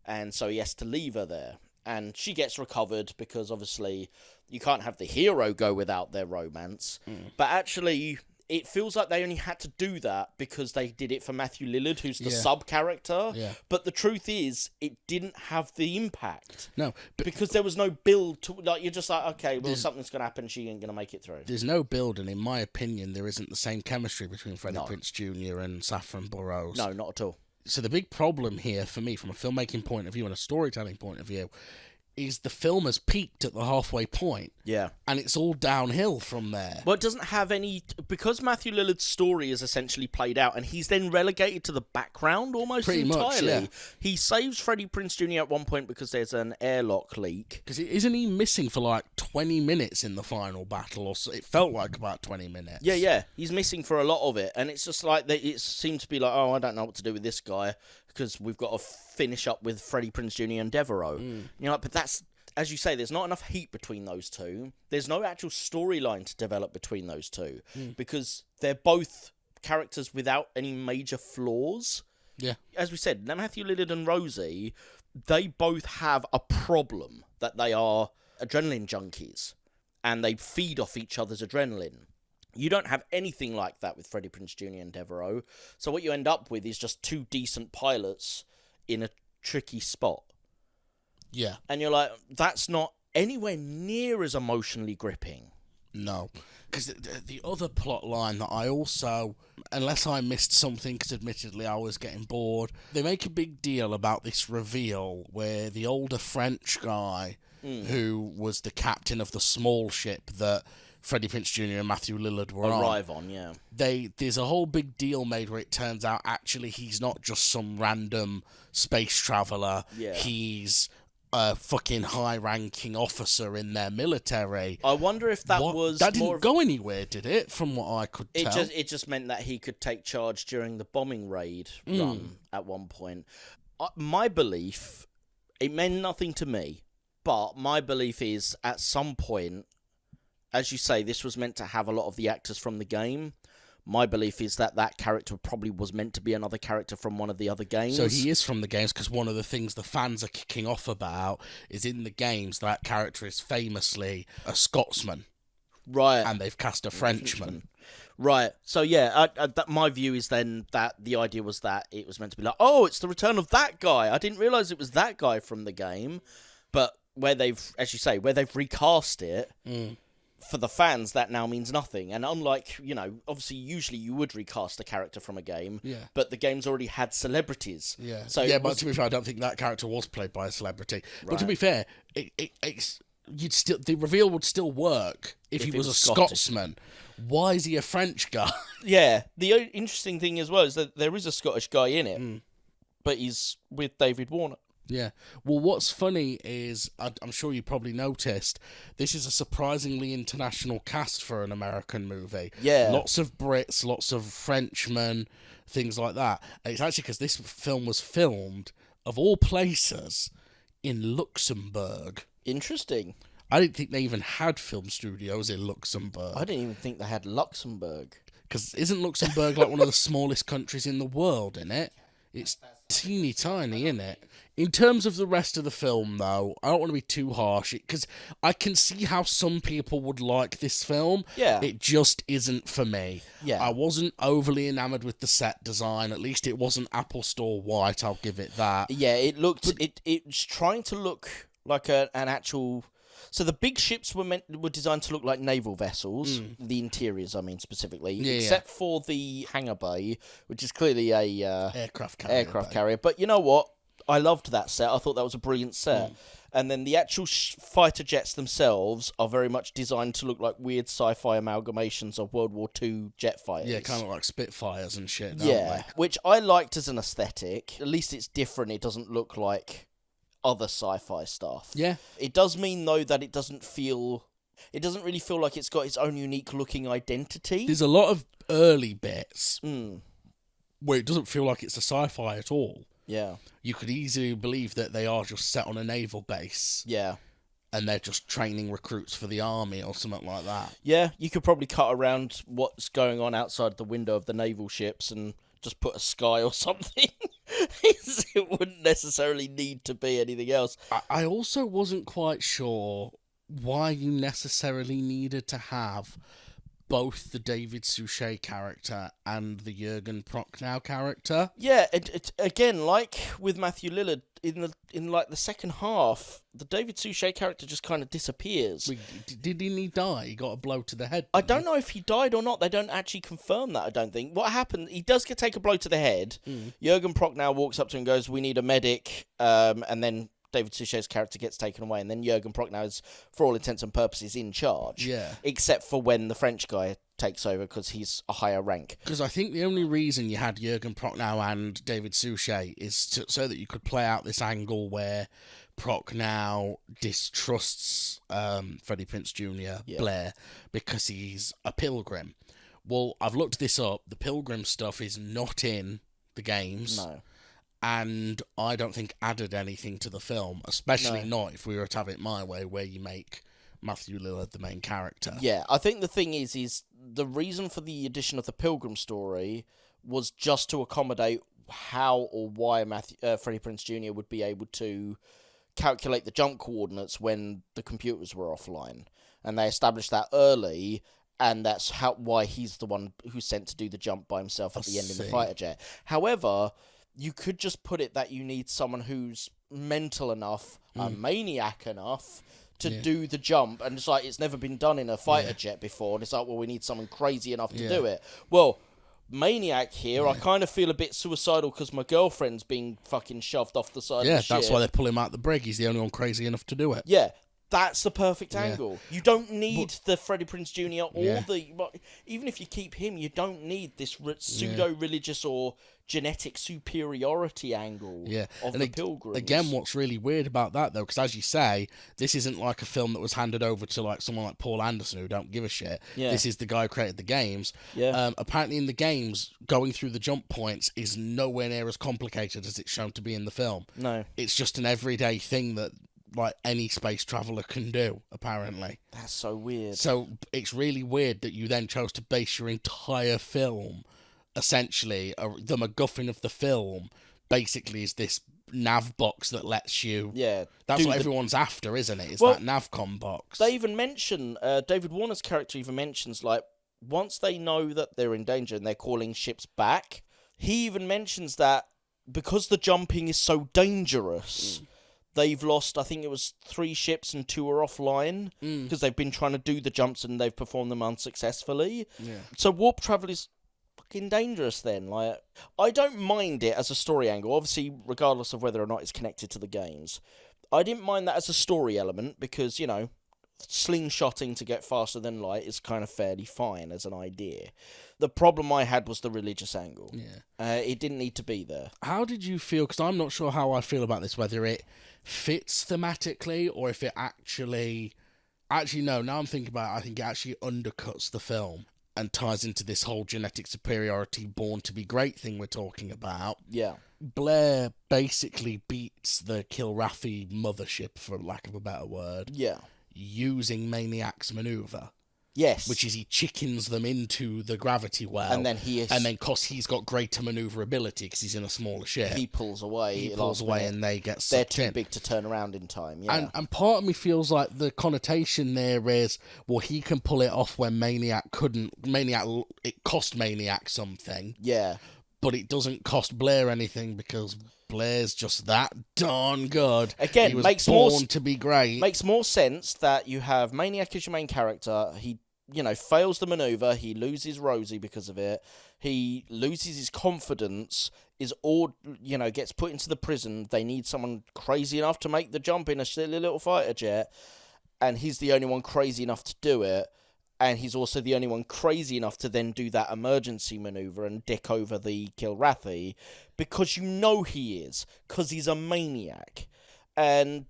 C: And so he has to leave her there. And she gets recovered because obviously you can't have the hero go without their romance. But actually, it feels like they only had to do that because they did it for Matthew Lillard, who's the sub-character.
B: Yeah.
C: But the truth is, it didn't have the impact.
B: No.
C: Because there was no build to... you're just like, okay, well, something's going to happen, she ain't going to make it through.
B: There's no build, and in my opinion, there isn't the same chemistry between Freddie Prinze Jr. and Saffron Burrows.
C: No, not at all.
B: So the big problem here, for me, from a filmmaking point of view and a storytelling point of view, is the film has peaked at the halfway point.
C: Yeah.
B: And it's all downhill from there.
C: Well, it doesn't have any... Because Matthew Lillard's story is essentially played out, and he's then relegated to the background almost
B: Pretty
C: entirely.
B: much, yeah.
C: He saves Freddie Prinze Jr. at one point because there's an airlock leak.
B: Because isn't he missing for like 20 minutes in the final battle? Or so, it felt like about 20 minutes.
C: Yeah. He's missing for a lot of it, and it's just like... It seemed to be like, I don't know what to do with this guy, because we've got to finish up with Freddie Prinze Jr. and Devereaux. But that's... As you say, there's not enough heat between those two. There's no actual storyline to develop between those two, because they're both characters without any major flaws.
B: Yeah.
C: As we said, Matthew Lillard and Rosie, they both have a problem, that they are adrenaline junkies, and they feed off each other's adrenaline. You don't have anything like that with Freddie Prinze Jr. and Devereaux, so what you end up with is just two decent pilots in a tricky spot.
B: Yeah.
C: And you're like, that's not anywhere near as emotionally gripping.
B: No. Because the other plot line that I also, unless I missed something, because admittedly I was getting bored, they make a big deal about this reveal where the older French guy, who was the captain of the small ship that Freddie Prinze Jr. and Matthew Lillard were
C: on, yeah.
B: There's a whole big deal made where it turns out actually he's not just some random space traveller.
C: Yeah.
B: He's a fucking high-ranking officer in their military.
C: I wonder if that
B: didn't go anywhere, did it? From what I could tell,
C: it just meant that he could take charge during the bombing raid run at one point. My belief, it meant nothing to me, but my belief is at some point, as you say, this was meant to have a lot of the actors from the game. My belief is that character probably was meant to be another character from one of the other games.
B: So he is from the games, because one of the things the fans are kicking off about is in the games that character is famously a Scotsman.
C: Right.
B: And they've cast a Frenchman.
C: Right. So yeah, my view is then that the idea was that it was meant to be like, oh, it's the return of that guy. I didn't realise it was that guy from the game. But where they've, as you say, where they've recast it, for the fans, that now means nothing. And unlike, obviously usually you would recast a character from a game, but the game's already had celebrities.
B: Yeah.
C: So
B: but to be fair, I don't think that character was played by a celebrity. Right. But to be fair, the reveal would still work if he was a Scotsman. Why is he a French guy?
C: Yeah. The interesting thing as well is that there is a Scottish guy in it, but he's with David Warner.
B: Yeah. Well, what's funny is, I'm sure you probably noticed, this is a surprisingly international cast for an American movie.
C: Yeah.
B: Lots of Brits, lots of Frenchmen, things like that. And it's actually because this film was filmed, of all places, in Luxembourg.
C: Interesting.
B: I didn't think they even had film studios in Luxembourg.
C: I didn't even think they had Luxembourg.
B: Because isn't Luxembourg like one of the smallest countries in the world, innit? It's teeny tiny, innit? In terms of the rest of the film, though, I don't want to be too harsh, because I can see how some people would like this film.
C: Yeah.
B: It just isn't for me.
C: Yeah.
B: I wasn't overly enamoured with the set design. At least it wasn't Apple Store white, I'll give it that.
C: Yeah, it looked... It's trying to look like an actual... So the big ships were designed to look like naval vessels, the interiors, I mean, specifically, except for the hangar bay, which is clearly a
B: aircraft
C: carrier. But you know what? I loved that set. I thought that was a brilliant set. And then the actual fighter jets themselves are very much designed to look like weird sci-fi amalgamations of World War II jet fighters.
B: Yeah, kind of like Spitfires and shit, don't they?
C: Which I liked as an aesthetic. At least it's different. It doesn't look like other sci-fi stuff.
B: Yeah.
C: It does mean, though, that it doesn't really feel like it's got its own unique looking identity.
B: There's a lot of early bits where it doesn't feel like it's a sci-fi at all.
C: Yeah.
B: You could easily believe that they are just set on a naval base.
C: Yeah.
B: And they're just training recruits for the army or something like that.
C: Yeah, you could probably cut around what's going on outside the window of the naval ships and just put a sky or something. It wouldn't necessarily need to be anything else.
B: I also wasn't quite sure why you necessarily needed to have both the David Suchet character and the Jurgen Prochnow character.
C: Yeah, it again, like with Matthew Lillard, in like the second half, the David Suchet character just kind of disappears.
B: Didn't he die? He got a blow to the head.
C: I don't know if he died or not. They don't actually confirm that, I don't think. What happened, he does take a blow to the head. Jurgen Prochnow walks up to him and goes, "We need a medic," and then David Suchet's character gets taken away, and then Jurgen Prochnow is, for all intents and purposes, in charge.
B: Yeah.
C: Except for when the French guy takes over, because he's a higher rank.
B: Because I think the only reason you had Jurgen Prochnow and David Suchet is so that you could play out this angle where Prochnow distrusts Freddie Prinze Jr., Blair, because he's a pilgrim. Well, I've looked this up. The pilgrim stuff is not in the games.
C: No.
B: And I don't think added anything to the film, especially not if we were to have it my way, where you make Matthew Lillard the main character.
C: Yeah, I think the thing is the reason for the addition of the Pilgrim story was just to accommodate how or why Freddie Prinze Jr. would be able to calculate the jump coordinates when the computers were offline. And they established that early, and that's why he's the one who's sent to do the jump by himself at the end in the fighter jet. However, you could just put it that you need someone who's mental enough, maniac enough to do the jump, and it's like it's never been done in a fighter jet before, and it's like, well, we need someone crazy enough to do it. Well, maniac here, I kind of feel a bit suicidal because my girlfriend's being fucking shoved off the side of the ship.
B: Yeah, that's why they pull him out the brig. He's the only one crazy enough to do it.
C: Yeah. That's the perfect angle. You don't need the Freddie Prinze Jr. or even if you keep him, you don't need this pseudo-religious or genetic superiority angle of the Pilgrims.
B: Again, what's really weird about that, though, because as you say, this isn't like a film that was handed over to like someone like Paul Anderson who don't give a shit.
C: Yeah.
B: This is the guy who created the games.
C: Yeah.
B: Apparently in the games, going through the jump points is nowhere near as complicated as it's shown to be in the film.
C: No.
B: It's just an everyday thing that like any space traveller can do, apparently.
C: That's so weird.
B: So it's really weird that you then chose to base your entire film, essentially, the MacGuffin of the film, basically is this nav box that lets you...
C: Yeah.
B: That's what everyone's after, isn't it? It's that navcom box.
C: They even mention, David Warner's character even mentions, like, once they know that they're in danger and they're calling ships back, he even mentions that because the jumping is so dangerous, they've lost, I think it was 3 ships and 2 are offline, because they've been trying to do the jumps and they've performed them unsuccessfully. Yeah. So warp travel is fucking dangerous then. Like, I don't mind it as a story angle, obviously, regardless of whether or not it's connected to the games. I didn't mind that as a story element because, you know, slingshotting to get faster than light is kind of fairly fine as an idea. The problem I had was the religious angle. Yeah. It didn't need to be there.
B: How did you feel? Because I'm not sure how I feel about this, whether it fits thematically or if it actually... Actually, no, now I'm thinking about it, I think it actually undercuts the film and ties into this whole genetic superiority, born to be great thing we're talking about.
C: Yeah.
B: Blair basically beats the Kilrathi mothership, for lack of a better word.
C: Yeah.
B: Using Maniac's maneuver.
C: Yes.
B: Which is he chickens them into the gravity well.
C: And then because
B: he's got greater maneuverability because he's in a smaller ship.
C: He pulls away.
B: And they get
C: They're
B: sucked in.
C: too big to turn around in time, yeah.
B: And part of me feels like the connotation there is, well, he can pull it off when Maniac couldn't. It cost Maniac something.
C: Yeah.
B: But it doesn't cost Blair anything because Blair's just that darn good.
C: Again,
B: he was
C: makes
B: born to be great.
C: Makes more sense that you have Maniac as your main character. He, you know, fails the maneuver. He loses Rosie because of it. He loses his confidence. Gets put into the prison. They need someone crazy enough to make the jump in a silly little fighter jet, and he's the only one crazy enough to do it. And he's also the only one crazy enough to then do that emergency maneuver and dick over the Kilrathi, because you know he is, because he's a maniac. And,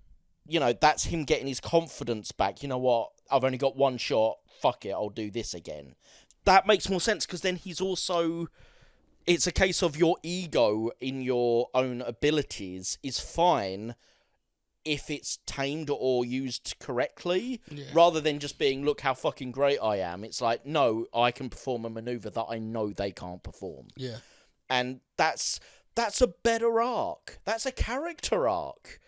C: you know, that's him getting his confidence back. You know what? I've only got one shot. Fuck it, I'll do this again. That makes more sense, because then he's also... It's a case of your ego in your own abilities is fine if it's tamed or used correctly, rather than just being, look how fucking great I am. It's like, no, I can perform a maneuver that I know they can't perform.
B: Yeah.
C: And that's a better arc. That's a character arc.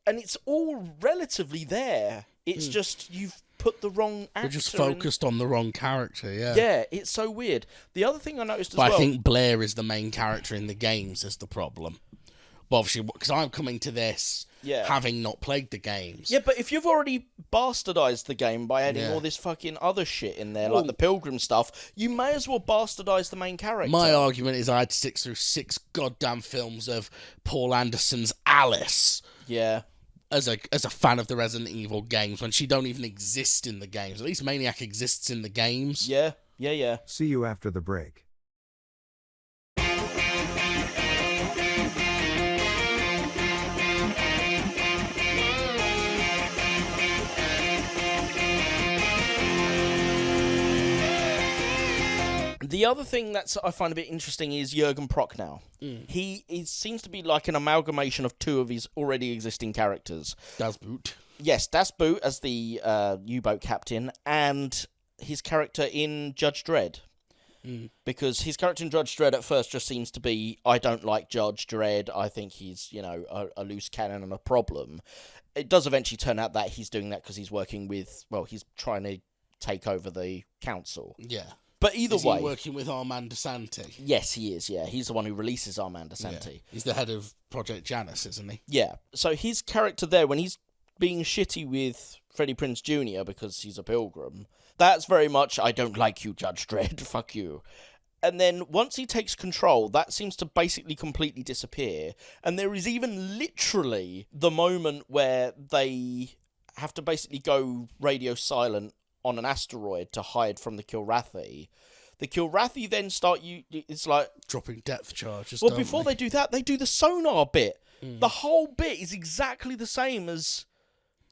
C: And it's all relatively there. It's just, you've put the wrong actor.
B: We're just focused on the wrong character, yeah.
C: Yeah, it's so weird. The other thing I noticed as well...
B: But I think Blair is the main character in the games is the problem. But obviously, because I'm coming to this... Yeah. Having not played the games.
C: Yeah, but if you've already bastardized the game by adding all this fucking other shit in there, like the Pilgrim stuff, you may as well bastardize the main character.
B: My argument is I had to sit through 6 goddamn films of Paul Anderson's Alice.
C: Yeah.
B: As a fan of the Resident Evil games, when she don't even exist in the games. At least Maniac exists in the games.
C: Yeah.
D: See you after the break.
C: The other thing that I find a bit interesting is Jurgen Prochnow. He seems to be like an amalgamation of 2 of his already existing characters.
B: Das Boot.
C: Yes, Das Boot as the U-boat captain, and his character in Judge Dredd. Because his character in Judge Dredd at first just seems to be, I don't like Judge Dredd, I think he's, you know, a loose cannon and a problem. It does eventually turn out that he's doing that because he's working with, well, he's trying to take over the council.
B: Yeah.
C: But either
B: way... Is he working with Armand Santi?
C: Yes, he is, yeah. He's the one who releases Armand Santi.
B: Yeah. He's the head of Project Janus, isn't he?
C: Yeah. So his character there, when he's being shitty with Freddie Prinze Jr. because he's a pilgrim, that's very much, I don't like you, Judge Dredd, fuck you. And then once he takes control, that seems to basically completely disappear. And there is even literally the moment where they have to basically go radio silent on an asteroid to hide from the Kilrathi. The Kilrathi then start... It's like...
B: dropping depth charges,
C: well, before they do that, they do the sonar bit. The whole bit is exactly the same as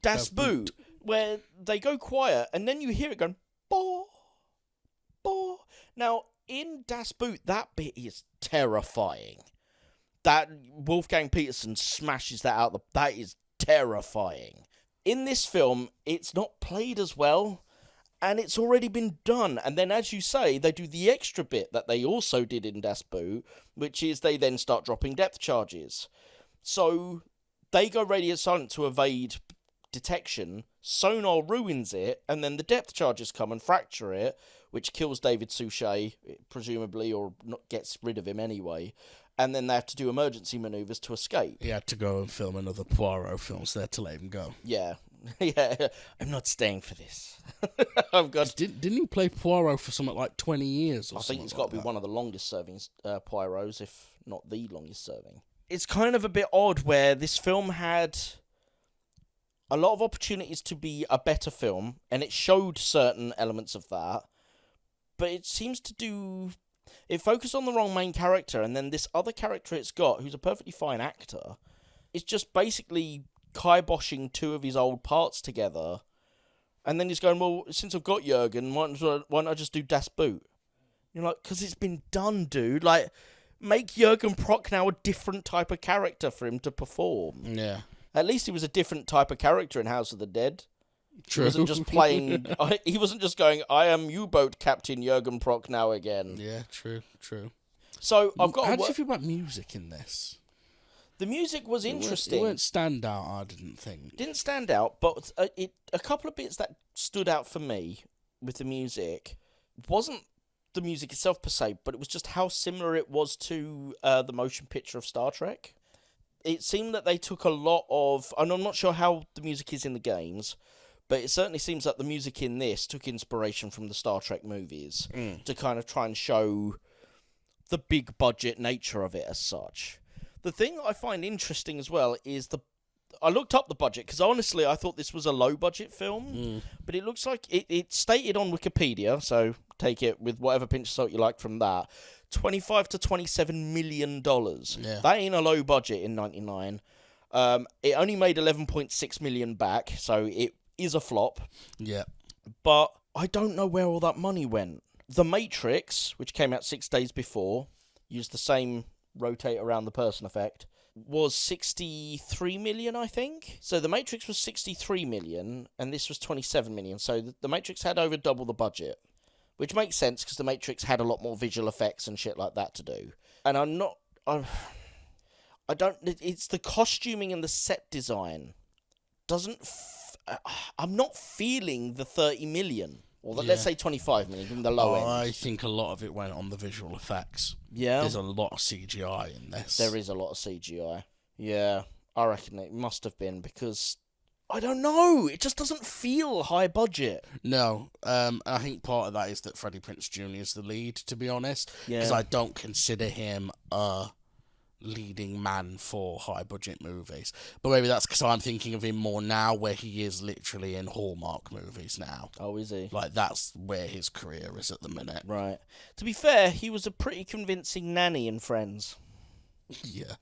C: Das Boot, where they go quiet, and then you hear it going... Bah, bah. Now, in Das Boot, that bit is terrifying. That Wolfgang Petersen smashes that out. That is terrifying. In this film, it's not played as well... And it's already been done. And then, as you say, they do the extra bit that they also did in Das Boot, which is they then start dropping depth charges. So they go radio silent to evade detection, sonar ruins it, and then the depth charges come and fracture it, which kills David Suchet, presumably, or not, gets rid of him anyway. And then they have to do emergency manoeuvres to escape.
B: He had to go and film another Poirot film, so they had to let him go.
C: Yeah. Yeah, I'm not staying for this. I've got.
B: Didn't he play Poirot for something like 20 years or something?
C: I think it's got
B: like
C: to be
B: that?
C: one of the longest serving Poirots, if not the longest serving. It's kind of a bit odd where this film had a lot of opportunities to be a better film, and it showed certain elements of that, but it seems to do. It focused on the wrong main character, and then this other character it's got, who's a perfectly fine actor, is just basically kiboshing two of his old parts together, and then he's going, well, since I've got Jurgen, why don't I just do Das Boot? You're like, because it's been done, dude. Like, make Jurgen Prochnow a different type of character for him to perform.
B: Yeah.
C: At least he was a different type of character in House of the Dead.
B: True.
C: He wasn't just playing. He wasn't just going, I am U-boat Captain Jurgen Prochnow again.
B: Yeah, true.
C: So I've got.
B: How did you feel about music in this?
C: The music was interesting.
B: It weren't standout, I didn't think.
C: Didn't stand out, but a couple of bits that stood out for me with the music wasn't the music itself per se, but it was just how similar it was to the motion picture of Star Trek. It seemed that they took a lot of, and I'm not sure how the music is in the games, but it certainly seems that the music in this took inspiration from the Star Trek movies to kind of try and show the big budget nature of it as such. The thing that I find interesting as well is I looked up the budget, because honestly I thought this was a low-budget film, but it looks like it's stated on Wikipedia, so take it with whatever pinch of salt you like from that, $25 to $27 million.
B: Yeah.
C: That ain't a low budget in 99. It only made 11.6 million back, so it is a flop,
B: Yeah.
C: but I don't know where all that money went. The Matrix, which came out 6 days before, used the same rotate around the person effect, was 63 million, I think. So the Matrix was 63 million, and this was 27 million. So the Matrix had over double the budget, which makes sense because the Matrix had a lot more visual effects and shit like that to do. And it's the costuming and the set design I'm not feeling the 30 million. Or let's say 25 million, given the low end.
B: I think a lot of it went on the visual effects.
C: Yeah.
B: There's a lot of CGI in this.
C: There is a lot of CGI. Yeah, I reckon it must have been, because I don't know, it just doesn't feel high budget.
B: No, I think part of that is that Freddie Prinze Jr. is the lead, to be honest.
C: Yeah.
B: Because I don't consider him a leading man for high budget movies. But maybe that's because I'm thinking of him more now, where he is literally in Hallmark movies now.
C: Oh, is he?
B: Like, that's where his career is at the minute.
C: Right. To be fair, he was a pretty convincing nanny in Friends.
B: Yeah.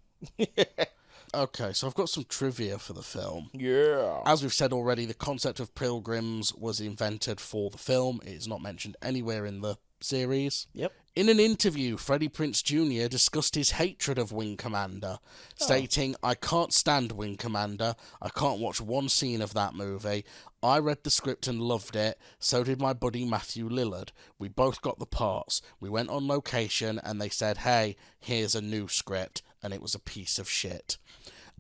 B: Okay, so I've got some trivia for the film.
C: Yeah.
B: As we've said already, the concept of pilgrims was invented for the film. It is not mentioned anywhere in the series.
C: Yep.
B: In an interview, Freddie Prinze Jr. discussed his hatred of Wing Commander, stating, I can't stand Wing Commander. I can't watch one scene of that movie. I read the script and loved it. So did my buddy Matthew Lillard. We both got the parts. We went on location and they said, hey, here's a new script. And it was a piece of shit.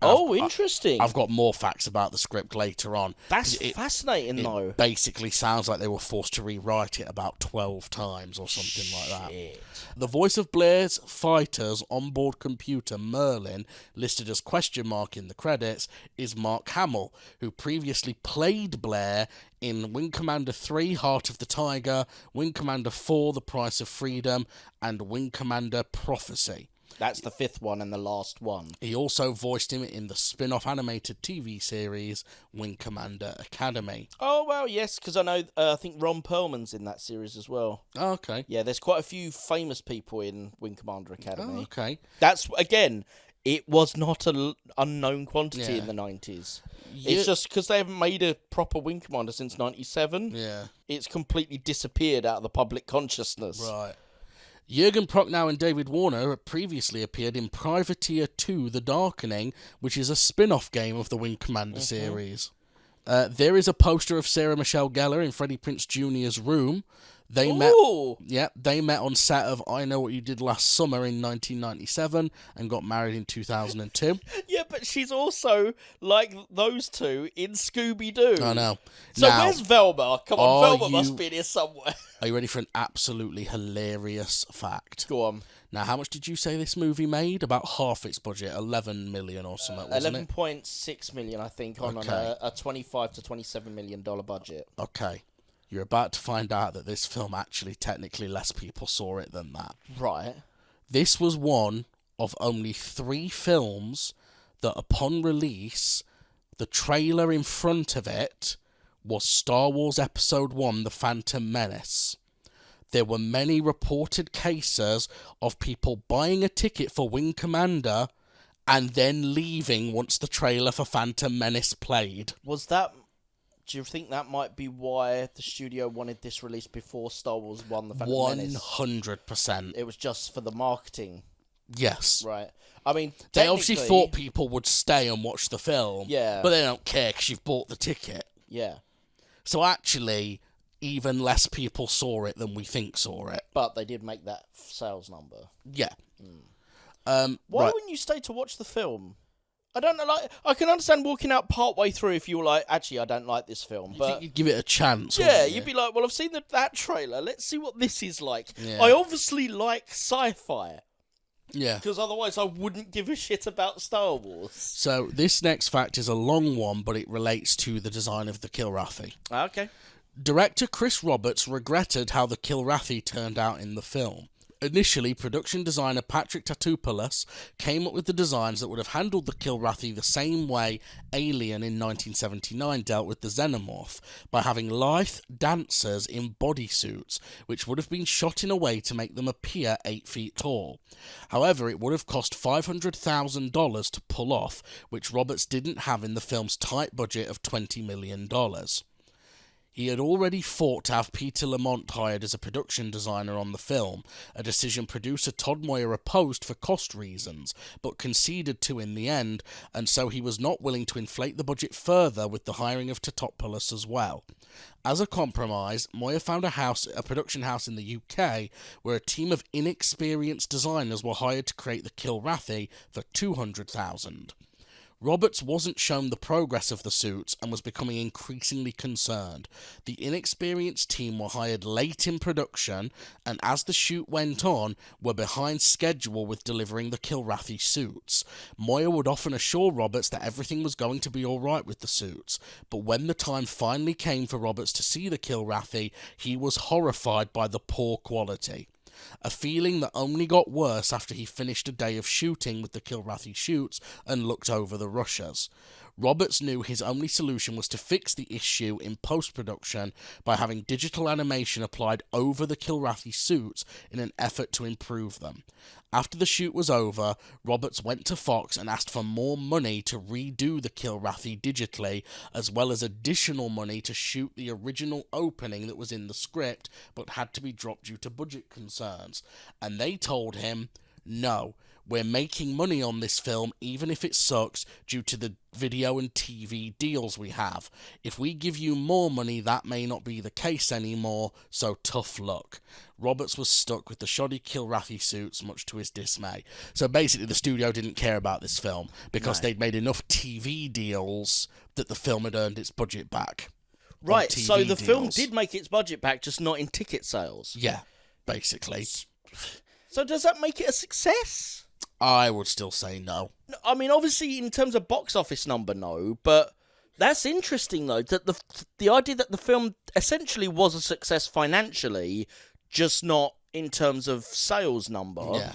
C: Interesting.
B: I've got more facts about the script later on.
C: That's fascinating, though.
B: It basically sounds like they were forced to rewrite it about 12 times or something like that. The voice of Blair's fighter's onboard computer, Merlin, listed as question mark in the credits, is Mark Hamill, who previously played Blair in Wing Commander 3, Heart of the Tiger, Wing Commander 4, The Price of Freedom, and Wing Commander Prophecy.
C: That's the fifth one and the last one.
B: He also voiced him in the spin-off animated TV series Wing Commander Academy.
C: Oh, well, yes, because I know, I think Ron Perlman's in that series as well.
B: Oh, okay.
C: Yeah, there's quite a few famous people in Wing Commander Academy.
B: Oh, okay.
C: That's, again, it was not an unknown quantity in the 90s. It's just because they haven't made a proper Wing Commander since 97.
B: Yeah.
C: It's completely disappeared out of the public consciousness.
B: Right. Jurgen Prochnow and David Warner previously appeared in Privateer 2 The Darkening, which is a spin-off game of the Wing Commander series. There is a poster of Sarah Michelle Gellar in Freddie Prinze Jr.'s room. They
C: Ooh.
B: they met on set of I Know What You Did Last Summer in 1997 and got married in 2002.
C: Yeah, but she's also, like those two, in Scooby-Doo.
B: I know.
C: So
B: Now,
C: where's Velma? Come on,
B: are
C: Velma must
B: you-
C: be in here somewhere.
B: Are you ready for an absolutely hilarious fact?
C: Go on.
B: Now, how much did you say this movie made? About half its budget, 11 million or something, wasn't it?
C: 11.6 million, I think, on
B: Okay.
C: a $25 to $27 million budget.
B: Okay. You're about to find out that this film actually technically less people saw it than that.
C: Right.
B: This was one of only 3 films that upon release, the trailer in front of it was Star Wars Episode 1, The Phantom Menace. There were many reported cases of people buying a ticket for Wing Commander and then leaving once the trailer for Phantom Menace played.
C: Was that... Do you think that might be why the studio wanted this released before Star Wars 1, The Phantom Menace?
B: 100%.
C: It was just for the marketing.
B: Yes.
C: Right. I mean,
B: They obviously
C: technically-
B: thought people would stay and watch the film.
C: Yeah.
B: But they don't care because you've bought the ticket.
C: Yeah.
B: So actually, even less people saw it than we think saw it.
C: But they did make that sales number.
B: Yeah.
C: Why
B: Right.
C: wouldn't you stay to watch the film? I don't know, like, I can understand walking out part way through if you were like, actually, I don't like this film,
B: I
C: but
B: think you'd give it a chance.
C: yeah,
B: wouldn't you?
C: you'd be like, well, I've seen that trailer. Let's see what this is like.
B: Yeah.
C: I obviously like sci-fi
B: Yeah.
C: because otherwise I wouldn't give a shit about Star Wars.
B: So this next fact is a long one, but it relates to the design of the Kilrathi.
C: Okay.
B: Director Chris Roberts regretted how the Kilrathi turned out in the film. Initially, production designer Patrick Tatopoulos came up with the designs that would have handled the Kilrathi the same way Alien in 1979 dealt with the Xenomorph, by having lithe dancers in bodysuits, which would have been shot in a way to make them appear 8 feet tall. However, it would have cost $500,000 to pull off, which Roberts didn't have in the film's tight budget of $20 million. He had already fought to have Peter Lamont hired as a production designer on the film, a decision producer Todd Moyer opposed for cost reasons, but conceded to in the end, and so he was not willing to inflate the budget further with the hiring of Tatopoulos as well. As a compromise, Moyer found a production house in the UK, where a team of inexperienced designers were hired to create the Kilrathi for $200,000. Roberts wasn't shown the progress of the suits and was becoming increasingly concerned. The inexperienced team were hired late in production and as the shoot went on were behind schedule with delivering the Kilrathi suits. Moyer would often assure Roberts that everything was going to be alright with the suits, but when the time finally came for Roberts to see the Kilrathi, he was horrified by the poor quality. A feeling that only got worse after he finished a day of shooting with the Kilrathi shoots and looked over the rushes. Roberts knew his only solution was to fix the issue in post-production by having digital animation applied over the Kilrathi suits in an effort to improve them. After the shoot was over, Roberts went to Fox and asked for more money to redo the Kilrathi digitally, as well as additional money to shoot the original opening that was in the script but had to be dropped due to budget concerns. And they told him, no, we're making money on this film even if it sucks due to the video and TV deals we have. If we give you more money, that may not be the case anymore, so tough luck. Roberts was stuck with the shoddy Kilrathi suits, much to his dismay. So basically the studio didn't care about this film because they'd made enough TV deals that the film had earned its budget back.
C: Right, so the film
B: deals.
C: did make its budget back, just not in ticket sales.
B: Yeah, basically.
C: So does that make it a success?
B: I would still say no.
C: I mean, obviously, in terms of box office number, no, but that's interesting, though, that the idea that the film essentially was a success financially, just not in terms of sales number.
B: Yeah.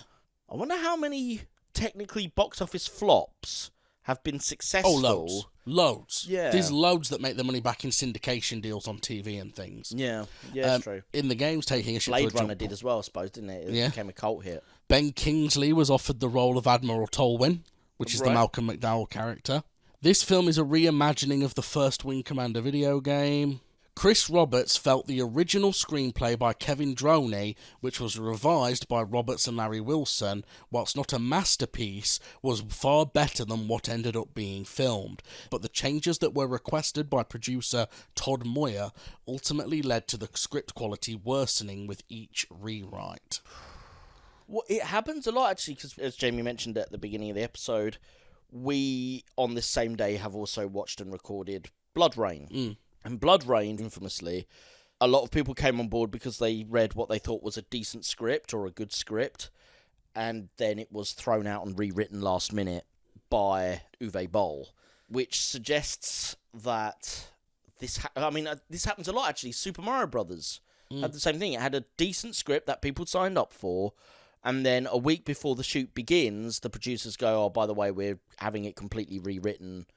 C: I wonder how many technically box office flops have been successful.
B: Oh, loads. Loads.
C: Yeah.
B: There's loads that make the money back in syndication deals on TV and things.
C: Yeah, that's true.
B: In the game's taking a shit
C: Blade
B: to a
C: Runner
B: jump.
C: did as well, I suppose, didn't it? It
B: Yeah.
C: became a cult hit.
B: Ben Kingsley was offered the role of Admiral Tolwyn, which is the
C: Right.
B: Malcolm McDowell character. This film is a reimagining of the first Wing Commander video game. Chris Roberts felt the original screenplay by Kevin Droney, which was revised by Roberts and Larry Wilson, whilst not a masterpiece, was far better than what ended up being filmed. But the changes that were requested by producer Todd Moyer ultimately led to the script quality worsening with each rewrite.
C: Well, it happens a lot, actually, because as Jamie mentioned at the beginning of the episode, we, on this same day, have also watched and recorded Blood Rain. And Blood Rain, infamously, a lot of people came on board because they read what they thought was a decent script or a good script, and then it was thrown out and rewritten last minute by Uwe Boll, which suggests that this happens a lot, actually. Super Mario Brothers had the same thing. It had a decent script that people signed up for, and then a week before the shoot begins, the producers go, oh, by the way, we're having it completely rewritten.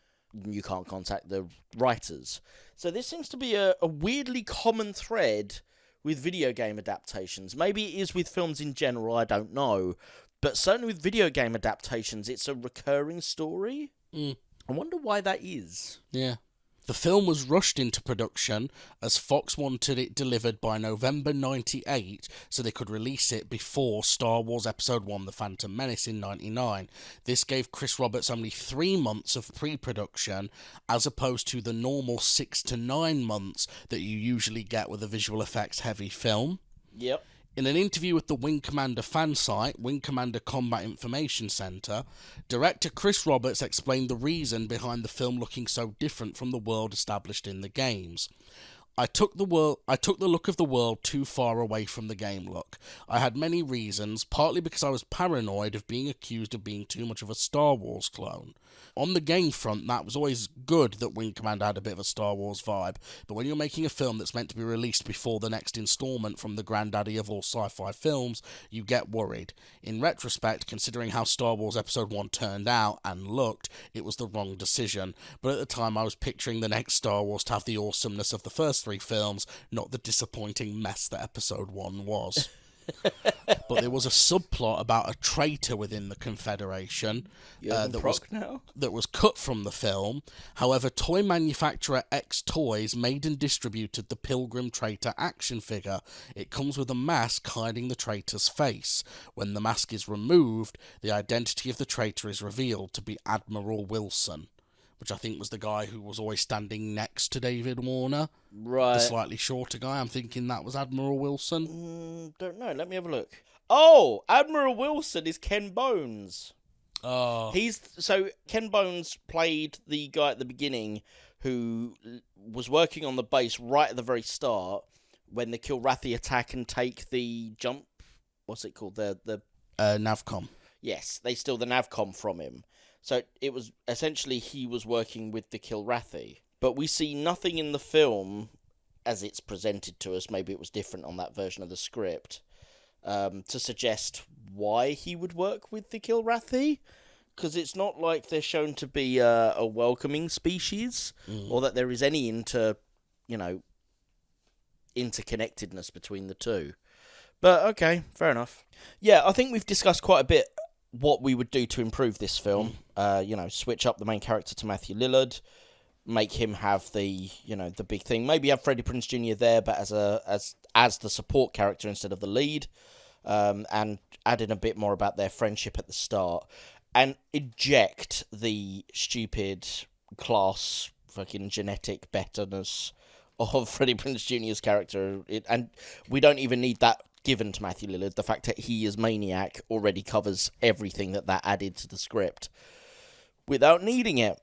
C: You can't contact the writers. So this seems to be a weirdly common thread with video game adaptations. Maybe it is with films in general, I don't know. But certainly with video game adaptations, it's a recurring story. I wonder why that is.
B: Yeah. The film was rushed into production as Fox wanted it delivered by November 98 so they could release it before Star Wars Episode 1 The Phantom Menace in 99. This gave Chris Roberts only 3 months of pre-production as opposed to the normal 6 to 9 months that you usually get with a visual effects heavy film.
C: Yep.
B: In an interview with the Wing Commander fan site, Wing Commander Combat Information Center, director Chris Roberts explained the reason behind the film looking so different from the world established in the games. I took the look of the world too far away from the game look. I had many reasons, partly because I was paranoid of being accused of being too much of a Star Wars clone. On the game front, that was always good that Wing Commander had a bit of a Star Wars vibe, but when you're making a film that's meant to be released before the next installment from the granddaddy of all sci-fi films, you get worried. In retrospect, considering how Star Wars Episode 1 turned out and looked, it was the wrong decision, but at the time I was picturing the next Star Wars to have the awesomeness of the first 3 films, not the disappointing mess that Episode 1 was. But there was a subplot about a traitor within the Confederation that was cut from the film. However, toy manufacturer X Toys made and distributed the Pilgrim Traitor action figure. It comes with a mask hiding the traitor's face. When the mask is removed, the identity of the traitor is revealed to be Admiral Wilson, which I think was the guy who was always standing next to David Warner.
C: Right.
B: The slightly shorter guy. I'm thinking that was Admiral Wilson.
C: Don't know. Let me have a look. Oh, Admiral Wilson is Ken Bones.
B: Oh.
C: Ken Bones played the guy at the beginning who was working on the base right at the very start when the Kilrathi attack and take the jump. What's it called? The
B: Navcom.
C: Yes, they steal the Navcom from him. So it was essentially he was working with the Kilrathi. But we see nothing in the film as it's presented to us. Maybe it was different on that version of the script. To suggest why he would work with the Kilrathi. Because it's not like they're shown to be a welcoming species. Or that there is any interconnectedness between the two. But okay, fair enough. Yeah, I think we've discussed quite a bit what we would do to improve this film. Switch up the main character to Matthew Lillard, make him have the big thing. Maybe have Freddie Prinze Jr. there, but as the support character instead of the lead, and add in a bit more about their friendship at the start, and eject the stupid class fucking genetic betterness of Freddie Prinze Jr.'s character. And we don't even need that given to Matthew Lillard. The fact that he is Maniac already covers everything that added to the script without needing it.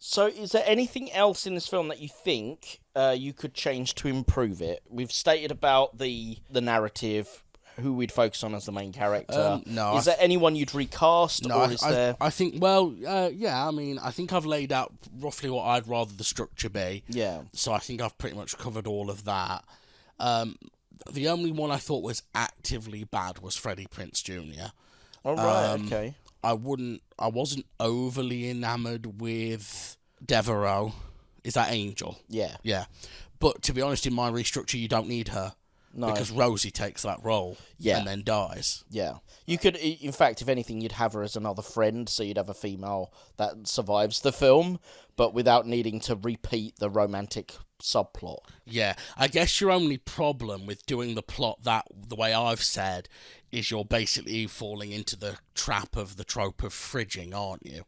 C: So is there anything else in this film that you think you could change to improve it? We've stated about the narrative, who we'd focus on as the main character.
B: No.
C: Is there anyone you'd recast?
B: No,
C: or is there...
B: I think, I think I've laid out roughly what I'd rather the structure be.
C: Yeah.
B: So I think I've pretty much covered all of that. The only one I thought was actively bad was Freddie Prinze Jr.
C: All right, okay.
B: I wasn't overly enamoured with Devereaux. Is that Angel?
C: Yeah.
B: Yeah. But to be honest, in my restructure, you don't need her.
C: No.
B: Because Rosie takes that role
C: Yeah.
B: and then dies.
C: Yeah. You could, in fact, if anything, you'd have her as another friend, so you'd have a female that survives the film, but without needing to repeat the romantic subplot.
B: Yeah, I guess your only problem with doing the plot the way I've said is you're basically falling into the trap of the trope of fridging, aren't you?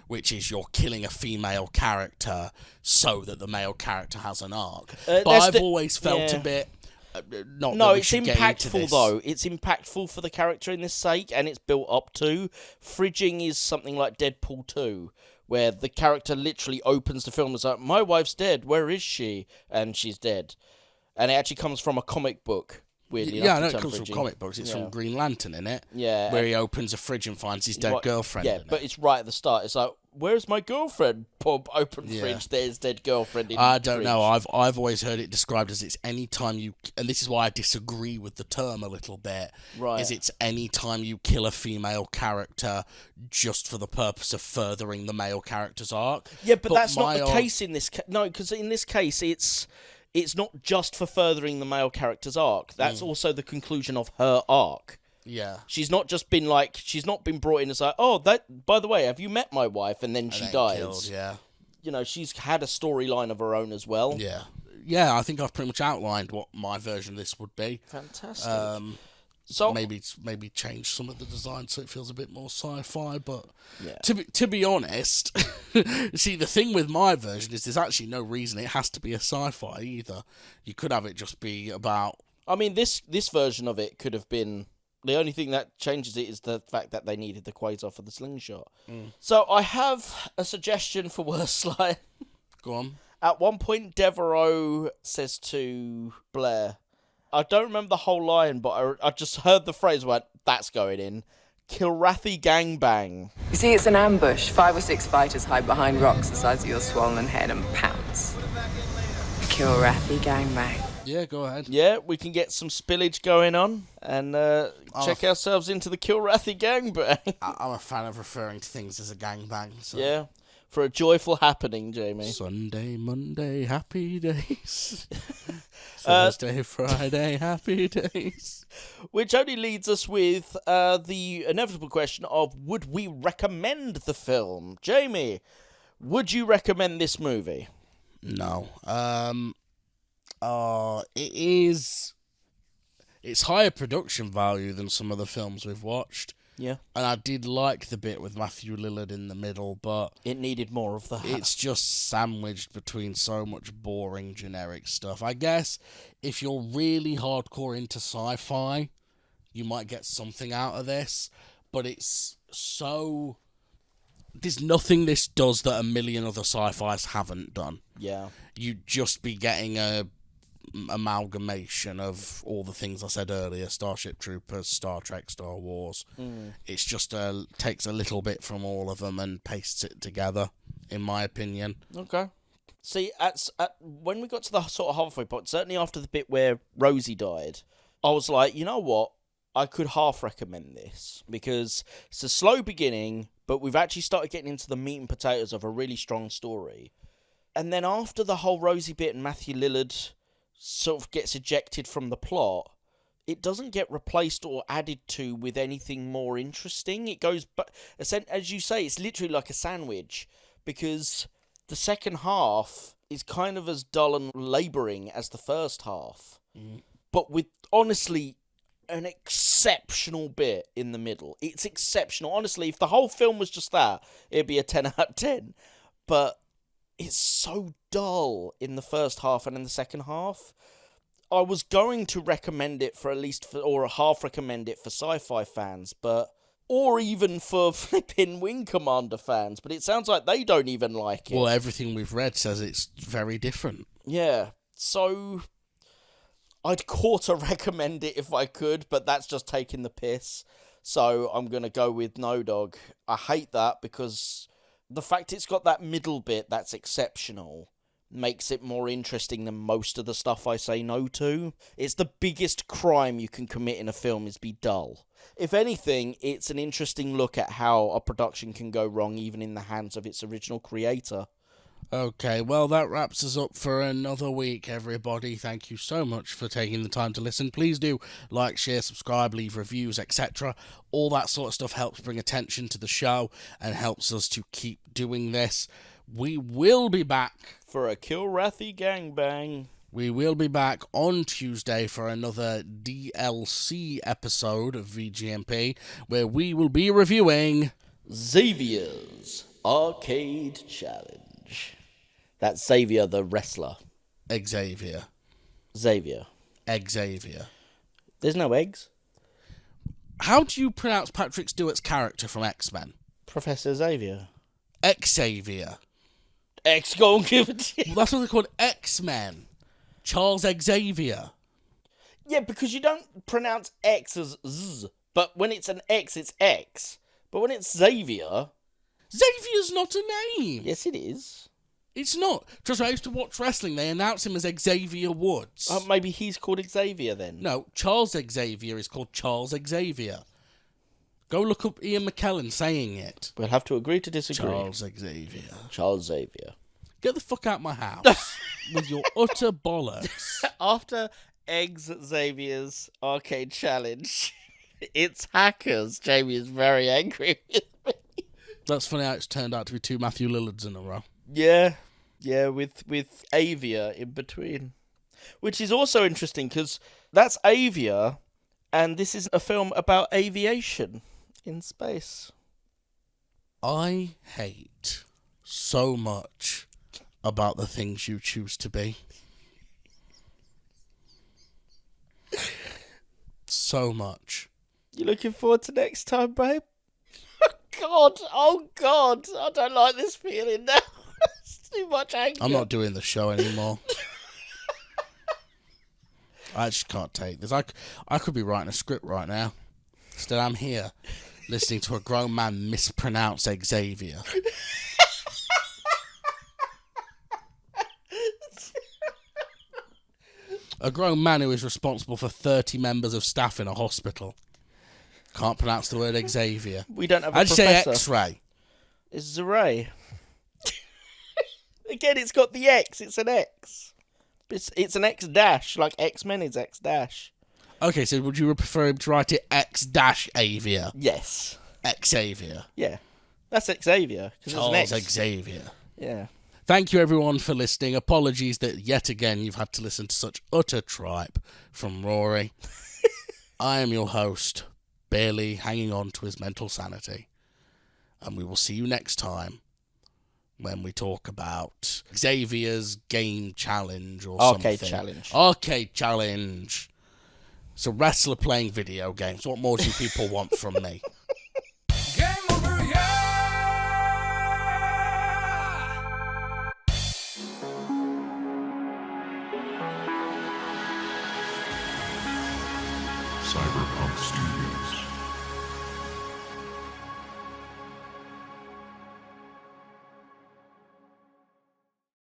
B: Which is you're killing a female character so that the male character has an arc. But I've always felt a bit...
C: No, it's impactful though. It's impactful for the character in this sake, and it's built up to. Fridging is something like Deadpool 2, where the character literally opens the film and is like, my wife's dead, where is she? And she's dead. And it actually comes from a comic book. Weirdly
B: Yeah, I
C: enough,
B: know it comes from comic books. It's from Green Lantern, innit?
C: Yeah.
B: Where he opens a fridge and finds his dead girlfriend in it.
C: But it's right at the start. It's like, where's my girlfriend? Pop, open fridge, there's dead girlfriend in
B: I
C: the
B: don't
C: fridge.
B: know. I've always heard it described as it's any time you... And this is why I disagree with the term a little bit.
C: Right.
B: Is it's any time you kill a female character just for the purpose of furthering the male character's arc.
C: Yeah, but that's not the case in this case. No, because in this case, it's not just for furthering the male character's arc. That's also the conclusion of her arc.
B: Yeah.
C: She's not been brought in as like, oh, that, by the way, have you met my wife? And then she dies.
B: Killed, yeah.
C: You know, she's had a storyline of her own as well.
B: Yeah. Yeah, I think I've pretty much outlined what my version of this would be.
C: Fantastic. So
B: maybe change some of the design so it feels a bit more sci-fi, but
C: yeah.
B: to be honest, see, the thing with my version is there's actually no reason it has to be a sci-fi either. You could have it just be about...
C: I mean, this version of it could have been... The only thing that changes it is the fact that they needed the quasar for the slingshot. So I have a suggestion for worst line.
B: Go on.
C: At one point, Devereaux says to Blair... I don't remember the whole line, but I just heard the phrase, went, that's going in. Kilrathi gangbang.
E: You see, it's an ambush. 5 or 6 fighters hide behind rocks the size of your swollen head and pounce. Kilrathi gangbang.
B: Yeah, go ahead.
C: Yeah, we can get some spillage going on and check ourselves into the Kilrathi gangbang.
B: I'm a fan of referring to things as a gangbang. So.
C: Yeah, for a joyful happening, Jamie.
B: Sunday, Monday, happy days. Thursday, Friday, happy days.
C: Which only leads us with the inevitable question of, would we recommend the film? Jamie, would you recommend this movie?
B: No. It's higher production value than some of the films we've watched.
C: Yeah.
B: And I did like the bit with Matthew Lillard in the middle, but...
C: It needed more of that.
B: It's just sandwiched between so much boring, generic stuff. I guess if you're really hardcore into sci-fi, you might get something out of this, but it's so... There's nothing this does that a million other sci-fis haven't done.
C: Yeah.
B: You'd just be getting a amalgamation of all the things I said earlier: Starship Troopers, Star Trek, Star Wars. It's just takes a little bit from all of them and pastes it together, in my opinion.
C: Okay. See, when we got to the sort of halfway point, certainly after the bit where Rosie died, I was like, you know what? I could half recommend this because it's a slow beginning, but we've actually started getting into the meat and potatoes of a really strong story. And then after the whole Rosie bit and Matthew Lillard sort of gets ejected from the plot, it doesn't get replaced or added to with anything more interesting. It goes, but as you say, it's literally like a sandwich, because the second half is kind of as dull and labouring as the first half, but with, honestly, an exceptional bit in the middle. It's exceptional. Honestly, if the whole film was just that, it'd be a 10 out of 10. But it's so dull in the first half and in the second half. I was going to recommend it or half recommend it for sci-fi fans, or even for flipping Wing Commander fans, but it sounds like they don't even like it.
B: Well, everything we've read says it's very different.
C: Yeah, so I'd quarter recommend it if I could, but that's just taking the piss. So I'm going to go with no, dog. I hate that because the fact it's got that middle bit that's exceptional makes it more interesting than most of the stuff I say no to. It's the biggest crime you can commit in a film is be dull. If anything, it's an interesting look at how a production can go wrong even in the hands of its original creator.
B: Okay, well, that wraps us up for another week, everybody. Thank you so much for taking the time to listen. Please do like, share, subscribe, leave reviews, etc. All that sort of stuff helps bring attention to the show and helps us to keep doing this. We will be back
C: for a Kilrathi gangbang.
B: We will be back on Tuesday for another DLC episode of VGMP, where we will be reviewing
C: Xavier's Arcade Challenge. That's Xavier the wrestler.
B: Xavier.
C: Xavier. There's no eggs.
B: How do you pronounce Patrick Stewart's character from X-Men?
C: Professor Xavier.
B: Xavier.
C: X, go and give it to you.
B: Well, that's what they're called, X-Men. Charles Xavier.
C: Yeah, because you don't pronounce X as Z, but when it's an X, it's X. But when it's Xavier...
B: Xavier's not a name.
C: Yes, it is.
B: It's not. Trust me, I used to watch wrestling. They announce him as Xavier Woods.
C: Maybe he's called Xavier then.
B: No, Charles Xavier is called Charles Xavier. Go look up Ian McKellen saying it.
C: We'll have to agree to disagree.
B: Charles Xavier.
C: Charles Xavier.
B: Get the fuck out of my house with your utter bollocks.
C: After Xavier's Arcade Challenge, it's hackers. Jamie is very angry with me.
B: That's funny how it's turned out to be 2 Matthew Lillards in a row.
C: Yeah, with Avia in between. Which is also interesting, because that's Avia, and this is a film about aviation in space.
B: I hate so much about the things you choose to be. So much.
C: You looking forward to next time, babe? Oh God, I don't like this feeling now. It's too much anger.
B: I'm not doing the show anymore. I just can't take this. I could be writing a script right now. Instead, I'm here listening to a grown man mispronounce Xavier. A grown man who is responsible for 30 members of staff in a hospital. Can't pronounce the word Xavier.
C: We don't have a
B: I'd
C: professor.
B: say X-ray.
C: It's Zeray. Again, it's got the X. It's an X. It's an X dash, like X-Men is X dash.
B: Okay, so would you prefer him to write it X-Avia?
C: Yes.
B: Xavier.
C: Yeah. That's Xavier.
B: Charles Xavier.
C: Yeah.
B: Thank you, everyone, for listening. Apologies that, yet again, you've had to listen to such utter tripe from Rory. I am your host, barely hanging on to his mental sanity. And we will see you next time when we talk about Xavier's Game Challenge or
C: Arcade
B: something.
C: Challenge.
B: Arcade Challenge. It's a wrestler playing video games. What more do people want from me?
F: Game over, yeah!
G: Cyberpunk Studios.